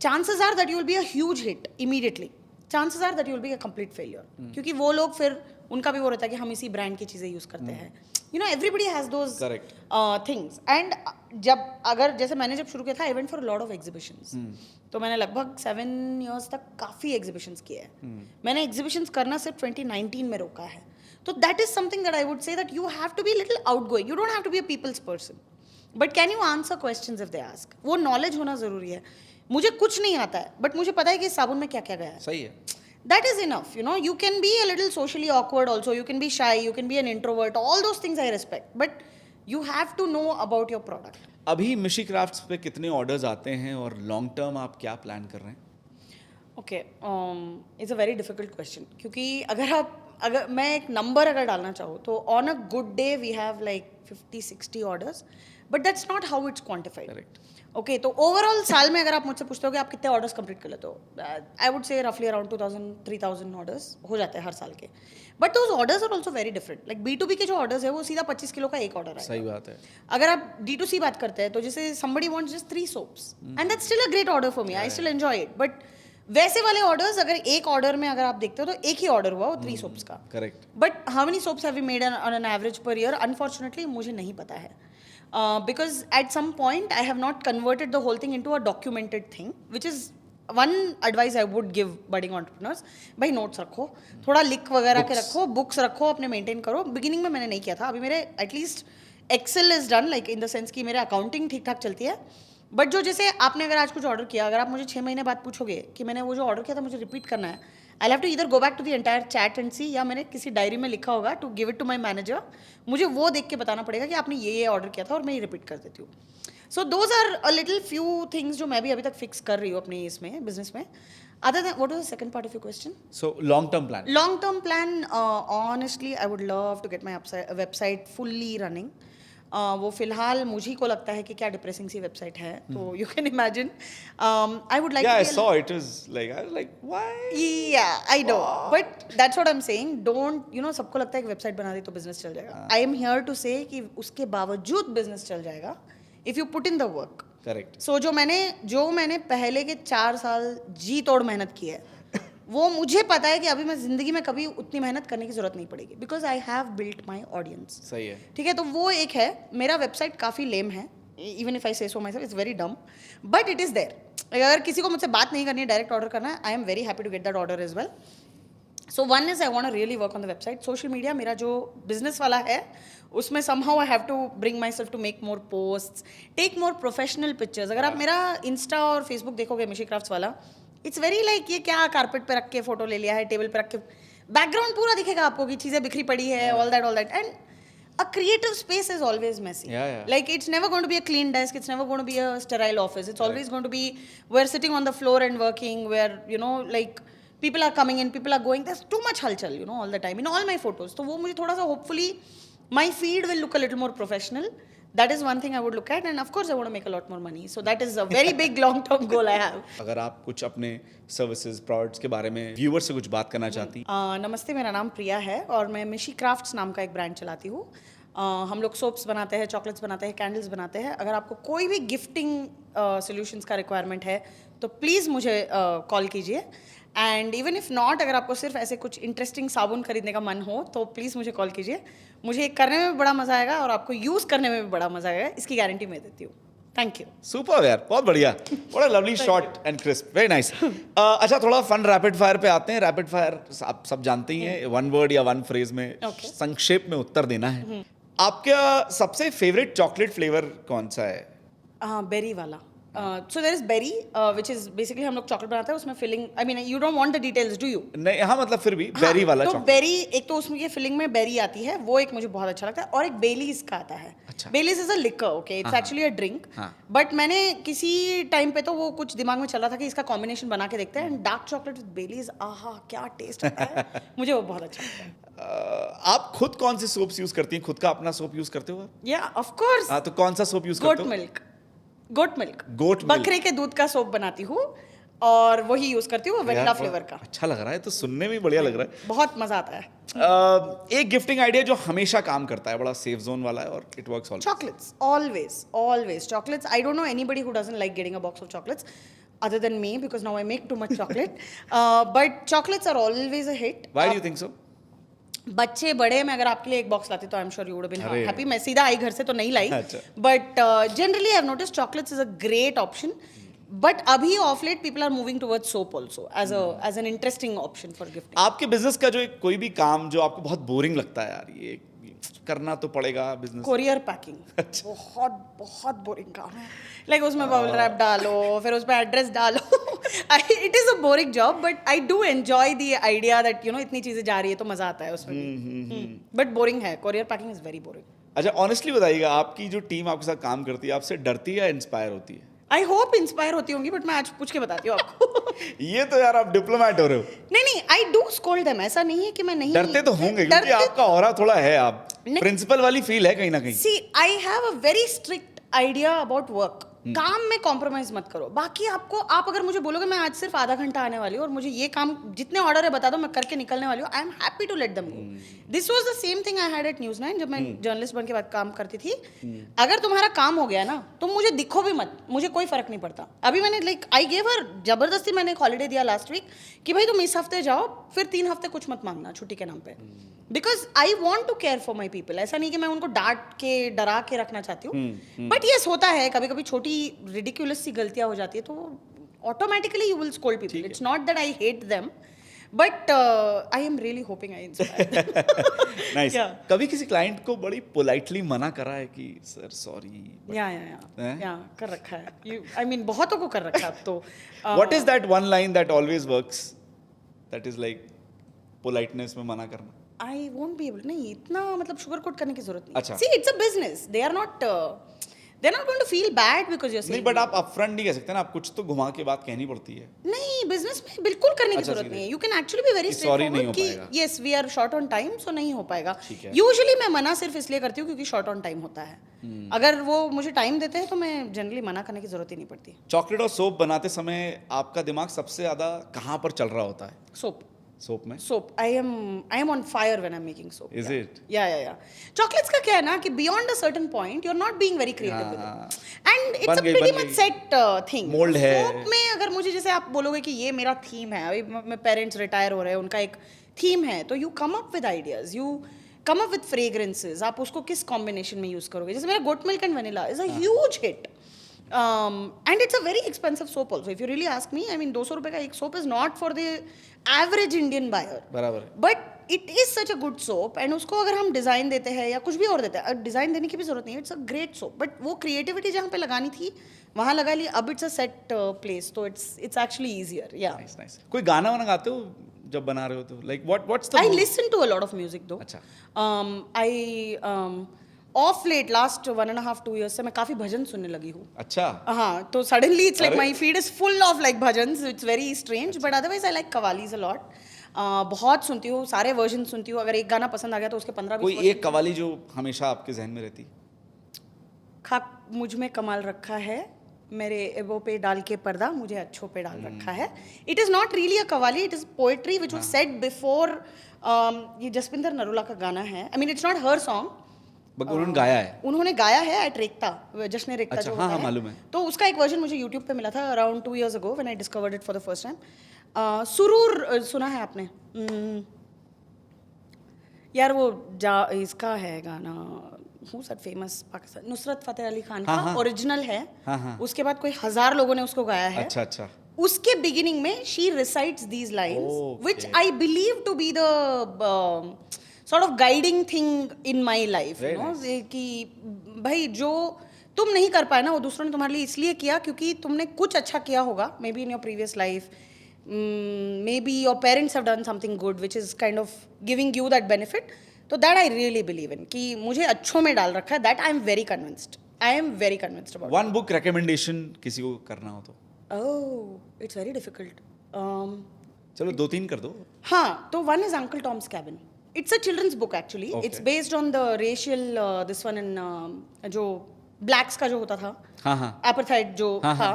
chances are that you will be a huge hit immediately. Chances are that you will be a complete failure. क्योंकि वो लोग फिर उनका भी वो रहता है कि हम इसी ब्रांड की चीज़ें यूज़ करते हैं. You know, everybody has those things. And जब अगर जैसे मैंने जब शुरू किया था, I went for a lot of exhibitions. तो मैंने लगभग 7 years तक काफ़ी एग्जीबिशंस किए हैं. मैंने एग्जीबिशंस करना सिर्फ 2019 में रोका है. तो that is something that I would say that you have to be little outgoing. You don't have to be a people's person. But can you answer questions if they ask? वो knowledge होना जरूरी है. मुझे कुछ नहीं आता है but मुझे पता है कि इस साबुन में क्या क्या गया है. सही है. That is enough, you know. You can be a little socially awkward also. You can be shy. You can be an introvert. All those things I respect. But you have to know about your product. अभी मिशी crafts पे कितने orders आते हैं और long term आप क्या plan कर रहे हैं? Okay, it's a very difficult question. क्योंकि अगर मैं एक नंबर अगर डालना चाहूँ तो on a good day we have like 50-60 orders. But that's not how it's quantified. Correct. Okay तो ओवरऑल साल में अगर आप मुझसे पूछते हो कि आप कितने ऑर्डर्स कंप्लीट कर लेते हो, आई वुड से रफली अराउंड 2000-3000 ऑर्डर्स हो जाते हैं हर साल के. But those orders are also very different. Like B2B के जो ऑर्डर्स है वो सीधा 25 किलो का एक ऑर्डर है. सही बात है. अगर आप D2C बात करते हैं तो जैसे somebody wants just 3 soaps and that's still a great order for me. I still enjoy it. But वैसे वाले ऑर्डर्स अगर एक ऑर्डर में अगर आप देखते हो तो एक ही ऑर्डर हुआ वो 3 सोप्स का. Correct. But how many soaps have we made on an average per year? Unfortunately मुझे नहीं पता है. Because at some point I have not converted the whole thing into a documented thing, which is one advice I would give budding entrepreneurs. भाई notes रखो, थोड़ा लिख वगैरह के रखो, बुक्स रखो, अपने मेंटेन करो. बिगिनिंग में मैंने नहीं किया था. अभी मेरे at least Excel is done, like in the sense कि मेरे अकाउंटिंग ठीक ठाक चलती है. बट जो जैसे आपने अगर आज कुछ ऑर्डर किया, अगर आप मुझे 6 महीने बाद पूछोगे कि मैंने वो जो ऑर्डर किया था मुझे रिपीट करना है, I have to either go back to the entire chat and see, या मैंने किसी डायरी में लिखा होगा to give it to my manager. मुझे वो देख के बताना पड़ेगा कि आपने ये ऑर्डर किया था और मैं ये रिपीट कर देती हूँ. So those are a little few things जो मैं भी अभी तक फिक्स कर रही हूँ अपने इसमें बिजनेस में. Other than what was the second part of your question? So long term plan. Long term plan, honestly I would love to get my website fully running. वो फिलहाल मुझी को लगता है कि क्या डिप्रेसिंग सी वेबसाइट है. तो you can imagine I would like. Yeah, I saw it. I was like, why? Yeah, I know. But that's what I'm saying. Don't, you know, सबको लगता है कि वेबसाइट बना दी तो बिजनेस चल जाएगा. I am here to say कि उसके बावजूद बिजनेस चल जाएगा if you put in the work. Correct. So जो मैंने पहले के 4 साल जी तोड़ मेहनत की है वो मुझे पता है कि अभी मैं जिंदगी में कभी उतनी मेहनत करने की जरूरत नहीं पड़ेगी. Because I have built my audience. सही है. ठीक है, तो वो एक है. मेरा वेबसाइट काफ़ी लेम है, even if I say so myself, it's very dumb, but it is there. अगर किसी को मुझसे बात नहीं करनी है, डायरेक्ट ऑर्डर करना है, I am very happy to get that order as well. So one is I want to really work on the website. Social media मेरा जो बिजनेस वाला है उसमें somehow I have to bring myself to make more posts, take more professional pictures. अगर आप मेरा Insta और Facebook देखोगे मिशी क्राफ्ट्स वाला, इट्स वेरी लाइक ये क्या कारपेट पे रख के फोटो ले लिया है, टेबल पे रख के, बैकग्राउंड पूरा दिखेगा आपको कि चीज़ें बिखरी पड़ी है, all that. And a creative space is always messy. Yeah. Like it's never going to be a clean desk, it's never going to be a sterile office. It's always going to be we're sitting on the floor and working, where, you know, like people are coming in, people are going. There's too much halchal, you know, all the time in all my photos. So वो मुझे थोड़ा सा hopefully my feed will look a little more professional. That is one thing I would look at, and of course I want to make a lot more money. So that is a very big long-term goal I have. अगर आप कुछ अपने services products के बारे में viewer से कुछ बात करना चाहती. नमस्ते, मेरा नाम प्रिया है और मैं मिशी क्राफ्ट्स नाम का एक ब्रांड चलाती हूँ. हम लोग सोप्स बनाते हैं, चॉकलेट्स बनाते हैं, कैंडल्स बनाते हैं. अगर आपको कोई भी गिफ्टिंग सॉल्यूशंस का रिक्वायरमेंट है तो प्लीज़ मुझे कॉल कीजिए. एंड इवन इफ नॉट, अगर आपको सिर्फ ऐसे कुछ इंटरेस्टिंग साबुन खरीदने का मन हो तो प्लीज़ मुझे कॉल कीजिए. मुझे करने में भी बड़ा मज़ा आएगा और आपको यूज़ करने में भी बड़ा मज़ा आएगा, इसकी गारंटी मैं देती हूँ. Thank you. सुपर यार, बहुत बढ़िया. What a lovely shot and crisp, very nice. अच्छा, थोड़ा फन रैपिड फायर पे आते हैं. रैपिड फायर आप सब जानते ही हैं, वन वर्ड या वन फ्रेज में संक्षेप में उत्तर देना है. आपका सबसे फेवरेट चॉकलेट फ्लेवर कौन सा है? बेरी वाला. So there is berry, which is basically हम लोग चॉकलेट बनाते हैं, उसमें filling, I mean you don't want the details, do you? नहीं, हाँ, मतलब फिर भी बेरी वाला तो चॉकलेट. बेरी, एक तो उसमें ये फिलिंग में बेरी आती है, वो एक मुझे बहुत अच्छा लगता है. और एक बेलीज का आता है. अच्छा. Baileys is a liqueur, okay, it's actually a drink. But मैंने किसी टाइम पे तो वो कुछ दिमाग में चल रहा था कि इसका कॉम्बिनेशन बना के देखते हैं, एंड डार्क चॉकलेट विद बेलीज, आहा क्या टेस्ट आता है. मुझे वो बहुत अच्छा लगता है. आप खुद कौन से सोप्स यूज करती हैं? खुद का अपना सोप यूज करते हो? या ऑफ कोर्स. हाँ, तो कौन सा सोप यूज करते हो? Goat milk. Goat milk. बकरे के दूध का सोप बनाती हूँ और वही यूज करती हूँ, वेनिला फ्लेवर का. अच्छा लग रहा है, तो सुनने में बढ़िया लग रहा है. बहुत मजा आता है. एक गिफ्टिंग आइडिया जो हमेशा काम करता है, बड़ा सेफ जोन वाला है और it works always. Chocolates, always chocolates. I don't no anybody who doesn't like getting a box of chocolates other than me, because now I make too much chocolate. But chocolates are always a hit. Why do you think so? बच्चे बड़े में अगर आपके लिए एक box लाती तो I am sure you would been happy. मैं सीधा आई घर से तो नहीं लाई, but generally I have noticed chocolates is a great option. But अभी of late people are moving towards soap also as an interesting option for gifting. आपके बिजनेस का जो कोई भी काम जो आपको बहुत बोरिंग लगता है, यार ये करना तो पड़ेगा बिजनेस? कोरियर पैकिंग बहुत बहुत बोरिंग काम है. लाइक उसमें बबल रैप डालो, फिर उस पर एड्रेस डालो. It is a boring job, but I do enjoy the idea that इतनी चीजें जा रही है तो मजा आता है उसमें. बट बोरिंग है, courier packing is very boring. अच्छा, ऑनेस्टली बताइएगा, आपकी जो टीम आपके साथ काम करती है, आपसे डरती है या इंस्पायर होती है? आई होप इंस्पायर होती होंगी, बट मैं आज पूछ के बताती हूँ आपको. ये तो यार आप डिप्लोमेट हो रहे हो. नहीं, आई डू स्कोल्ड देम. ऐसा नहीं है कि मैं नहीं. डरते तो होंगे क्योंकि आपका ऑरा थोड़ा है, आप प्रिंसिपल वाली फील है कहीं ना कहीं. See, I have a very strict idea about work. काम में कॉम्प्रोमाइज मत करो. बाकी आप अगर मुझे बोलोगे मैं आज सिर्फ आधा घंटा आने वाली हूँ और मुझे ये काम जितने ऑर्डर है बता दो, मैं करके निकलने वाली हूँ, I am happy to let them go. This was the same thing I had at news 9 जब मैं जर्नलिस्ट बन के बाद काम करती थी. अगर तुम्हारा काम हो गया ना, तुम मुझे दिखो भी मत, मुझे कोई फर्क नहीं पड़ता. अभी मैंने आई गेव हर जबरदस्ती मैंने एक हॉलीडे दिया लास्ट वीक कि भाई तुम इस हफ्ते जाओ, फिर 3 हफ्ते कुछ मत मांगना छुट्टी के नाम पे. Because I want to care for my people. ऐसा नहीं कि मैं उनको डांट के डरा के रखना चाहती हूँ, बट येस होता है कभी कभी छोटी रिडिक्यूलस सी गलतियां हो जाती है तो automatically you will scold people. It's not that I hate them, but I am really hoping I inspire. Nice. कभी किसी क्लाइंट को बड़ी पोलाइटली मना करा है कि सर सॉरी? या कर रखा है. आई मीन बहुतों को कर रखा है अब तो. What is that one line that always works, that is like politeness में मना करना? I won't be able. नहीं, इतना मतलब शुगर कोट करने की जरूरत नहीं. अच्छा. See, it's a business. They're not going to feel bad because you're saying. नहीं, बट आप अपफ्रंट नहीं कह सकते ना, आप कुछ तो घुमा के बात कहनी पड़ती है. नहीं, बिजनेस में बिल्कुल करने की जरूरत नहीं है. You can actually be very straightforward कि yes, we are short on time, so नहीं हो पाएगा. Usually मैं मना सिर्फ इसलिए करती हूँ क्योंकि short on time होता है. अगर वो मुझे टाइम देते हैं तो मैं जनरली मना करने की जरूरत ही नहीं पड़ती. चॉकलेट और सोप बनाते समय आपका दिमाग सबसे ज्यादा कहाँ पर चल रहा होता है? सोप में. I am on fire when I'm making soap. Is it? Yeah. Chocolates का क्या है ना कि beyond a certain point you're not being very creative with it. And it's a pretty much set thing. Mold है. Soap में अगर मुझे जैसे आप बोलोगे कि ये मेरा थीम है, अभी मेरे पेरेंट्स रिटायर हो रहे हैं, उनका एक थीम है, तो you come up with ideas, you come up with fragrances. आप उसको किस कॉम्बिनेशन में यूज करोगे? जैसे मेरा goat milk and vanilla is a huge hit. And it's a very expensive soap also. If you really ask me, I mean 200 रुपए का एक soap is not for the average Indian buyer. बराबर. But it is such a good soap, and उसको अगर हम design देते हैं या कुछ भी और देते हैं, डिजाइन देने की भी जरूरत नहीं है. It's a great soap, but वो क्रिएटिविटी जहाँ पे लगानी थी वहाँ लगा ली. अब इट्स अ सेट प्लेस, तो इट्स एक्चुअली इजियर. या नाइस. कोई गाना वाना गाते हो जब बना रहे हो तो? Like what's the? I listen to a lot of music though. अच्छा. I of late last 1.5-2 years से मैं काफी भजन सुनने लगी हूँ. अच्छा. हाँ, तो suddenly it's like my feed is full of like bhajans. It's very strange, but otherwise I like qawwalis a lot. बहुत सुनती हूँ, सारे वर्जन सुनती हूँ. अगर एक गाना पसंद आ गया तो उसके 15-20 कोई एक कवाली जो हमेशा आपके जहन में रहती? खाक मुझ में कमाल रखा है, मेरे एबो पे डाल के पर्दा, मुझे अच्छों पे डाल रखा है. It is not really a qawwali, it is poetry which was said before. ये जसपिंदर नरूला का गाना है. I mean it's not her song, उन्होंने गाया है एट रेख्ता, जश्न रेख्ता. अच्छा, जो हाँ, मालूम है. तो उसका एक वर्जन मुझे यूट्यूब पे मिला था around 2 years ago when I discovered it for the first time. सुरूर सुना है आपने? यार वो इसका है गाना, who's that famous Pakistan, Nusrat Fateh Ali Khan का ओरिजिनल है. उसके बाद कोई 1000 लोगों ने उसको गाया है. अच्छा. उसके बिगिनिंग में she recites these lines, which I believe to be the sort of guiding thing in my life, you know, कि भाई जो तुम नहीं कर पाए ना, वो दूसरों ने तुम्हारे लिए इसलिए किया क्योंकि तुमने कुछ अच्छा किया होगा, may B in your previous life, may be your parents have done something good which is kind of giving you that benefit. तो that I really believe in कि मुझे अच्छों में डाल रखा है. That I am very convinced. About. One book recommendation किसी को करना हो तो? Oh, it's very difficult. चलो 2-3 कर दो. हाँ, तो one is Uncle Tom's Cabin. It's a children's book actually. Okay. It's based on the racial this one in जो blacks का जो होता था, apartheid जो था.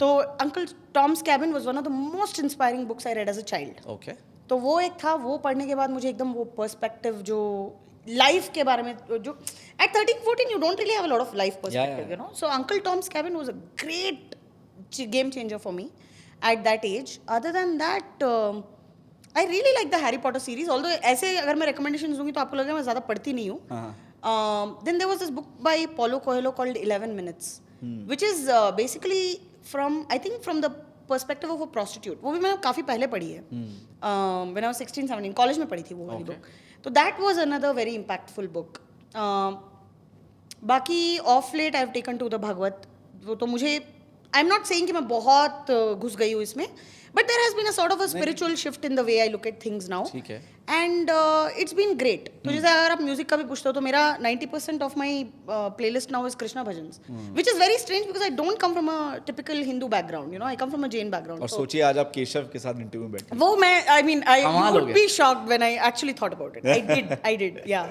तो Uncle Tom's Cabin was one of the most inspiring books I read as a child. Okay. तो वो एक था, वो पढ़ने के बाद मुझे एकदम वो पर्सपेक्टिव जो लाइफ के बारे में, जो at 13-14 you don't really have a lot of life perspective, you know. So Uncle Tom's Cabin was a great game changer for me at that age. Other than that, I really like the Harry Potter series. Although ऐसे अगर मैं recommendations दूंगी तो आपको लगेगा मैं ज़्यादा पढ़ती नहीं हूँ. Then there was this book by Paulo Coelho called 11 Minutes, which is basically from the perspective of a prostitute. वो भी मैंने काफ़ी पहले पढ़ी है. When I was 16-17 कॉलेज में पढ़ी थी वो वाली book. तो that was another very impactful book. बाकी of late I have taken to the Bhagavat, वो तो मुझे, आई एम नॉट सेइंग कि मैं बहुत घुस गई हूँ इसमें, but there has been a sort of a spiritual shift in the way I look at things now, ठीक है। And it's been great. तो जैसे अगर आप म्यूजिक का भी पूछते हो तो मेरा 90% of my playlist now is Krishna bhajans, which is very strange because I don't come from a typical Hindu background, you know, I come from a Jain background. और सोचिए आज आप केशव के साथ इंटरव्यू में बैठे, वो मैं, आई मीन, आई कमाल हो वुड गया। Be shocked when I actually thought about it. I did, या।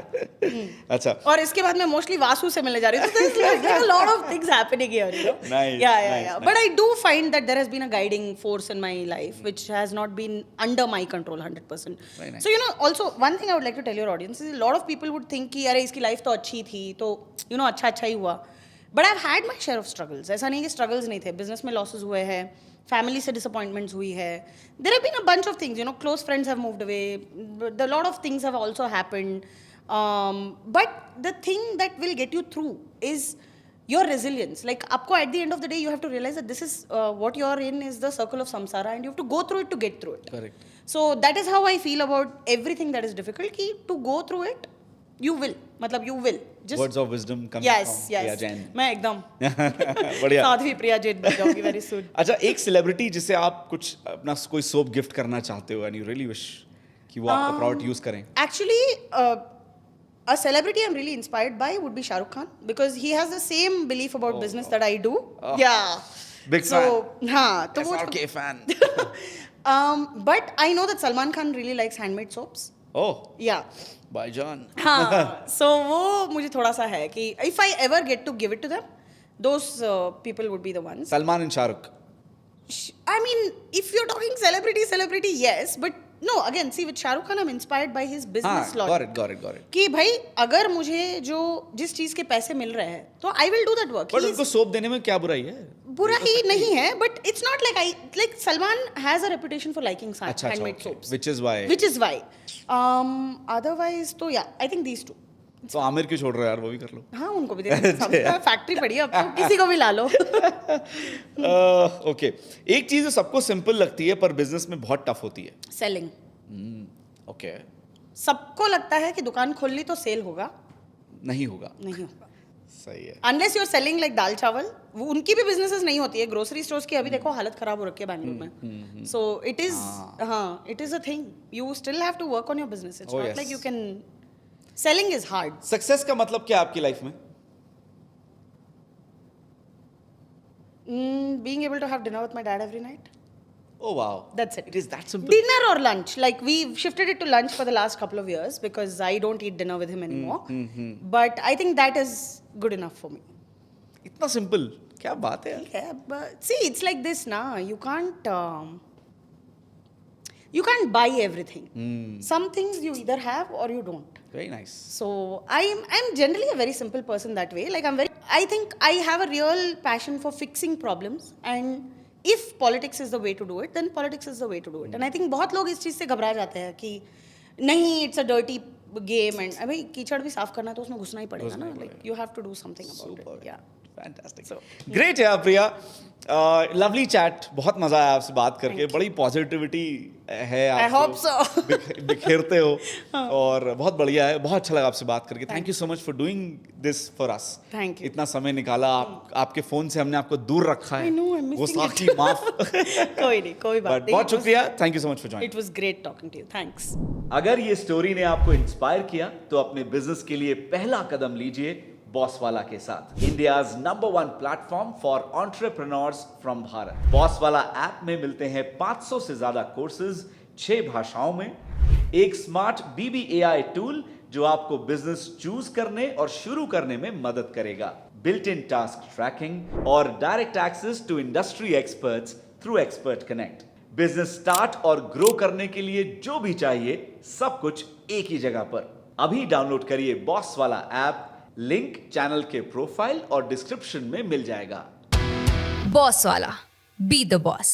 अच्छा, और इसके बाद मैं मोस्टली वासु से मिलने जा रही हूँ, so there's like a lot of things happening here, you know. Nice, yeah. nice. But I do find that there has been a guiding force in my life which has not been under my control 100%. Very nice. So you know, also one thing I would like to tell your audience is a lot of people would think कि अरे इसकी life तो अच्छी थी, तो you know अच्छा ही हुआ. But I've had my share of struggles. ऐसा नहीं कि struggles नहीं थे, business में losses हुए हैं, family से disappointments हुई है. There have been a bunch of things, you know, close friends have moved away, a lot of things have also happened. But the thing that will get you through is your resilience. Like आपको at the end of the day you have to realize that this is what you're in is the circle of samsara and you have to go through it to get through it. Correct. So that is how I feel about everything that is difficult, कि to go through it you will, मतलब you will just words of wisdom coming yes from Priya yes Jain. मैं एकदम बढ़िया। साध्वी प्रिया जैन बन जाऊंगी very soon. अच्छा, एक celebrity जिसे आप कुछ अपना कोई सोप गिफ्ट करना चाहते हो एंड यू रियली विश कि वो आपका प्रोडक्ट यूज करें। Actually, a celebrity I'm really inspired by would be Shah Rukh Khan because he has the same belief about business that I do. Yeah. Big So, fan. हाँ, तो वो SRK fan. but I know that Salman Khan really likes handmade soaps. Oh, Yeah. भाईजान। हाँ, so वो मुझे थोड़ा सा है कि if I ever get to give it to them, those people would be the ones. Salman and Shahrukh. I mean, if you're talking celebrity, yes, but no, again, see, with Shah Rukh Khan, I'm inspired by his business हाँ, got logic. it. कि भाई अगर मुझे जिस चीज के पैसे मिल रहे हैं तो I will do that work. But उनको सोप देने में क्या बुराई है? बुरा ही नहीं है, but it's not like Salman has a reputation for liking अच्छा, handmade okay. soaps. Which is why. Otherwise, तो yeah, I think these two. तो आमिर क्यों छोड़ रहे हो यार, वो भी कर लो। हाँ, उनको भी दे फैक्ट्री पड़ी है अब तो किसी को भी ला लो. ओके, एक चीज जो सबको सिंपल लगती है पर बिजनेस में बहुत टफ होती है। Selling. ओके, सबको लगता है कि दुकान खोल ली तो सेल होगा, नहीं होगा। नहीं होगा. सही है। अनलेस यूर सेलिंग लाइक दाल चावल, वो उनकी भी बिजनेसेस नहीं होती है. ग्रोसरी स्टोर्स की अभी देखो हालत खराब हो रखी है बैंगलोर में. सो इट इज, हाँ, it is a thing. You still have to work on your business. It's Oh, not yes. Like you can. Selling is hard. Success का मतलब क्या है आपकी लाइफ में? Being able to have dinner with my dad every night. Oh wow. That's it. It is that simple. Dinner or lunch. Like we've shifted it to lunch for the last couple of years because I don't eat dinner with him anymore. But I think that is good enough for me. इतना simple, क्या बात है यार। Yeah, but see, it's like this now. You can't buy everything. Some things you either have or you don't. Very nice. So I'm generally a very simple person that way. Like I think I have a real passion for fixing problems, and if politics is the way to do it, then politics is the way to do it. And I think बहुत लोग इस चीज़ से घबरा जाते हैं कि नहीं, it's a dirty game and अभी कीचड़ भी साफ करना है तो उसमें घुसना ही पड़ेगा ना. Like you have to do something about it. Yeah. Fantastic. Great है प्रिया. लवली चैट, बहुत मजा आया आपसे बात करके. बड़ी पॉजिटिविटी है आप. I hope so. बिखेरते हो और बहुत बढ़िया है. बहुत अच्छा लगा आपसे बात करके. Thank you so much for doing this for us. Thank you. इतना समय निकाला. आपके फोन से हमने आपको दूर रखा है. I know, I'm वो missing साक्षी it. माफ. कोई नहीं, कोई बात नहीं. बहुत शुक्रिया. Thank you so much for joining. It was great talking to you. Thanks. अगर ये स्टोरी ने आपको इंस्पायर किया तो अपने बिजनेस के लिए पहला कदम लीजिए बॉसवाला के साथ. India's number 1 platform for entrepreneurs from Bharat. Bosswala app में मिलते हैं 500 से ज्यादा कोर्सेज 6 भाषाओं में. एक स्मार्ट BBAI टूल जो आपको बिजनेस चूज करने और शुरू करने में मदद करेगा. बिल्ट इन टास्क ट्रैकिंग और direct access to industry experts through expert connect. Business start और ग्रो करने के लिए जो भी चाहिए सब कुछ एक ही जगह पर. अभी डाउनलोड करिए बॉसवाला ऐप. लिंक चैनल के प्रोफाइल और डिस्क्रिप्शन में मिल जाएगा. बॉस वाला, बी द बॉस.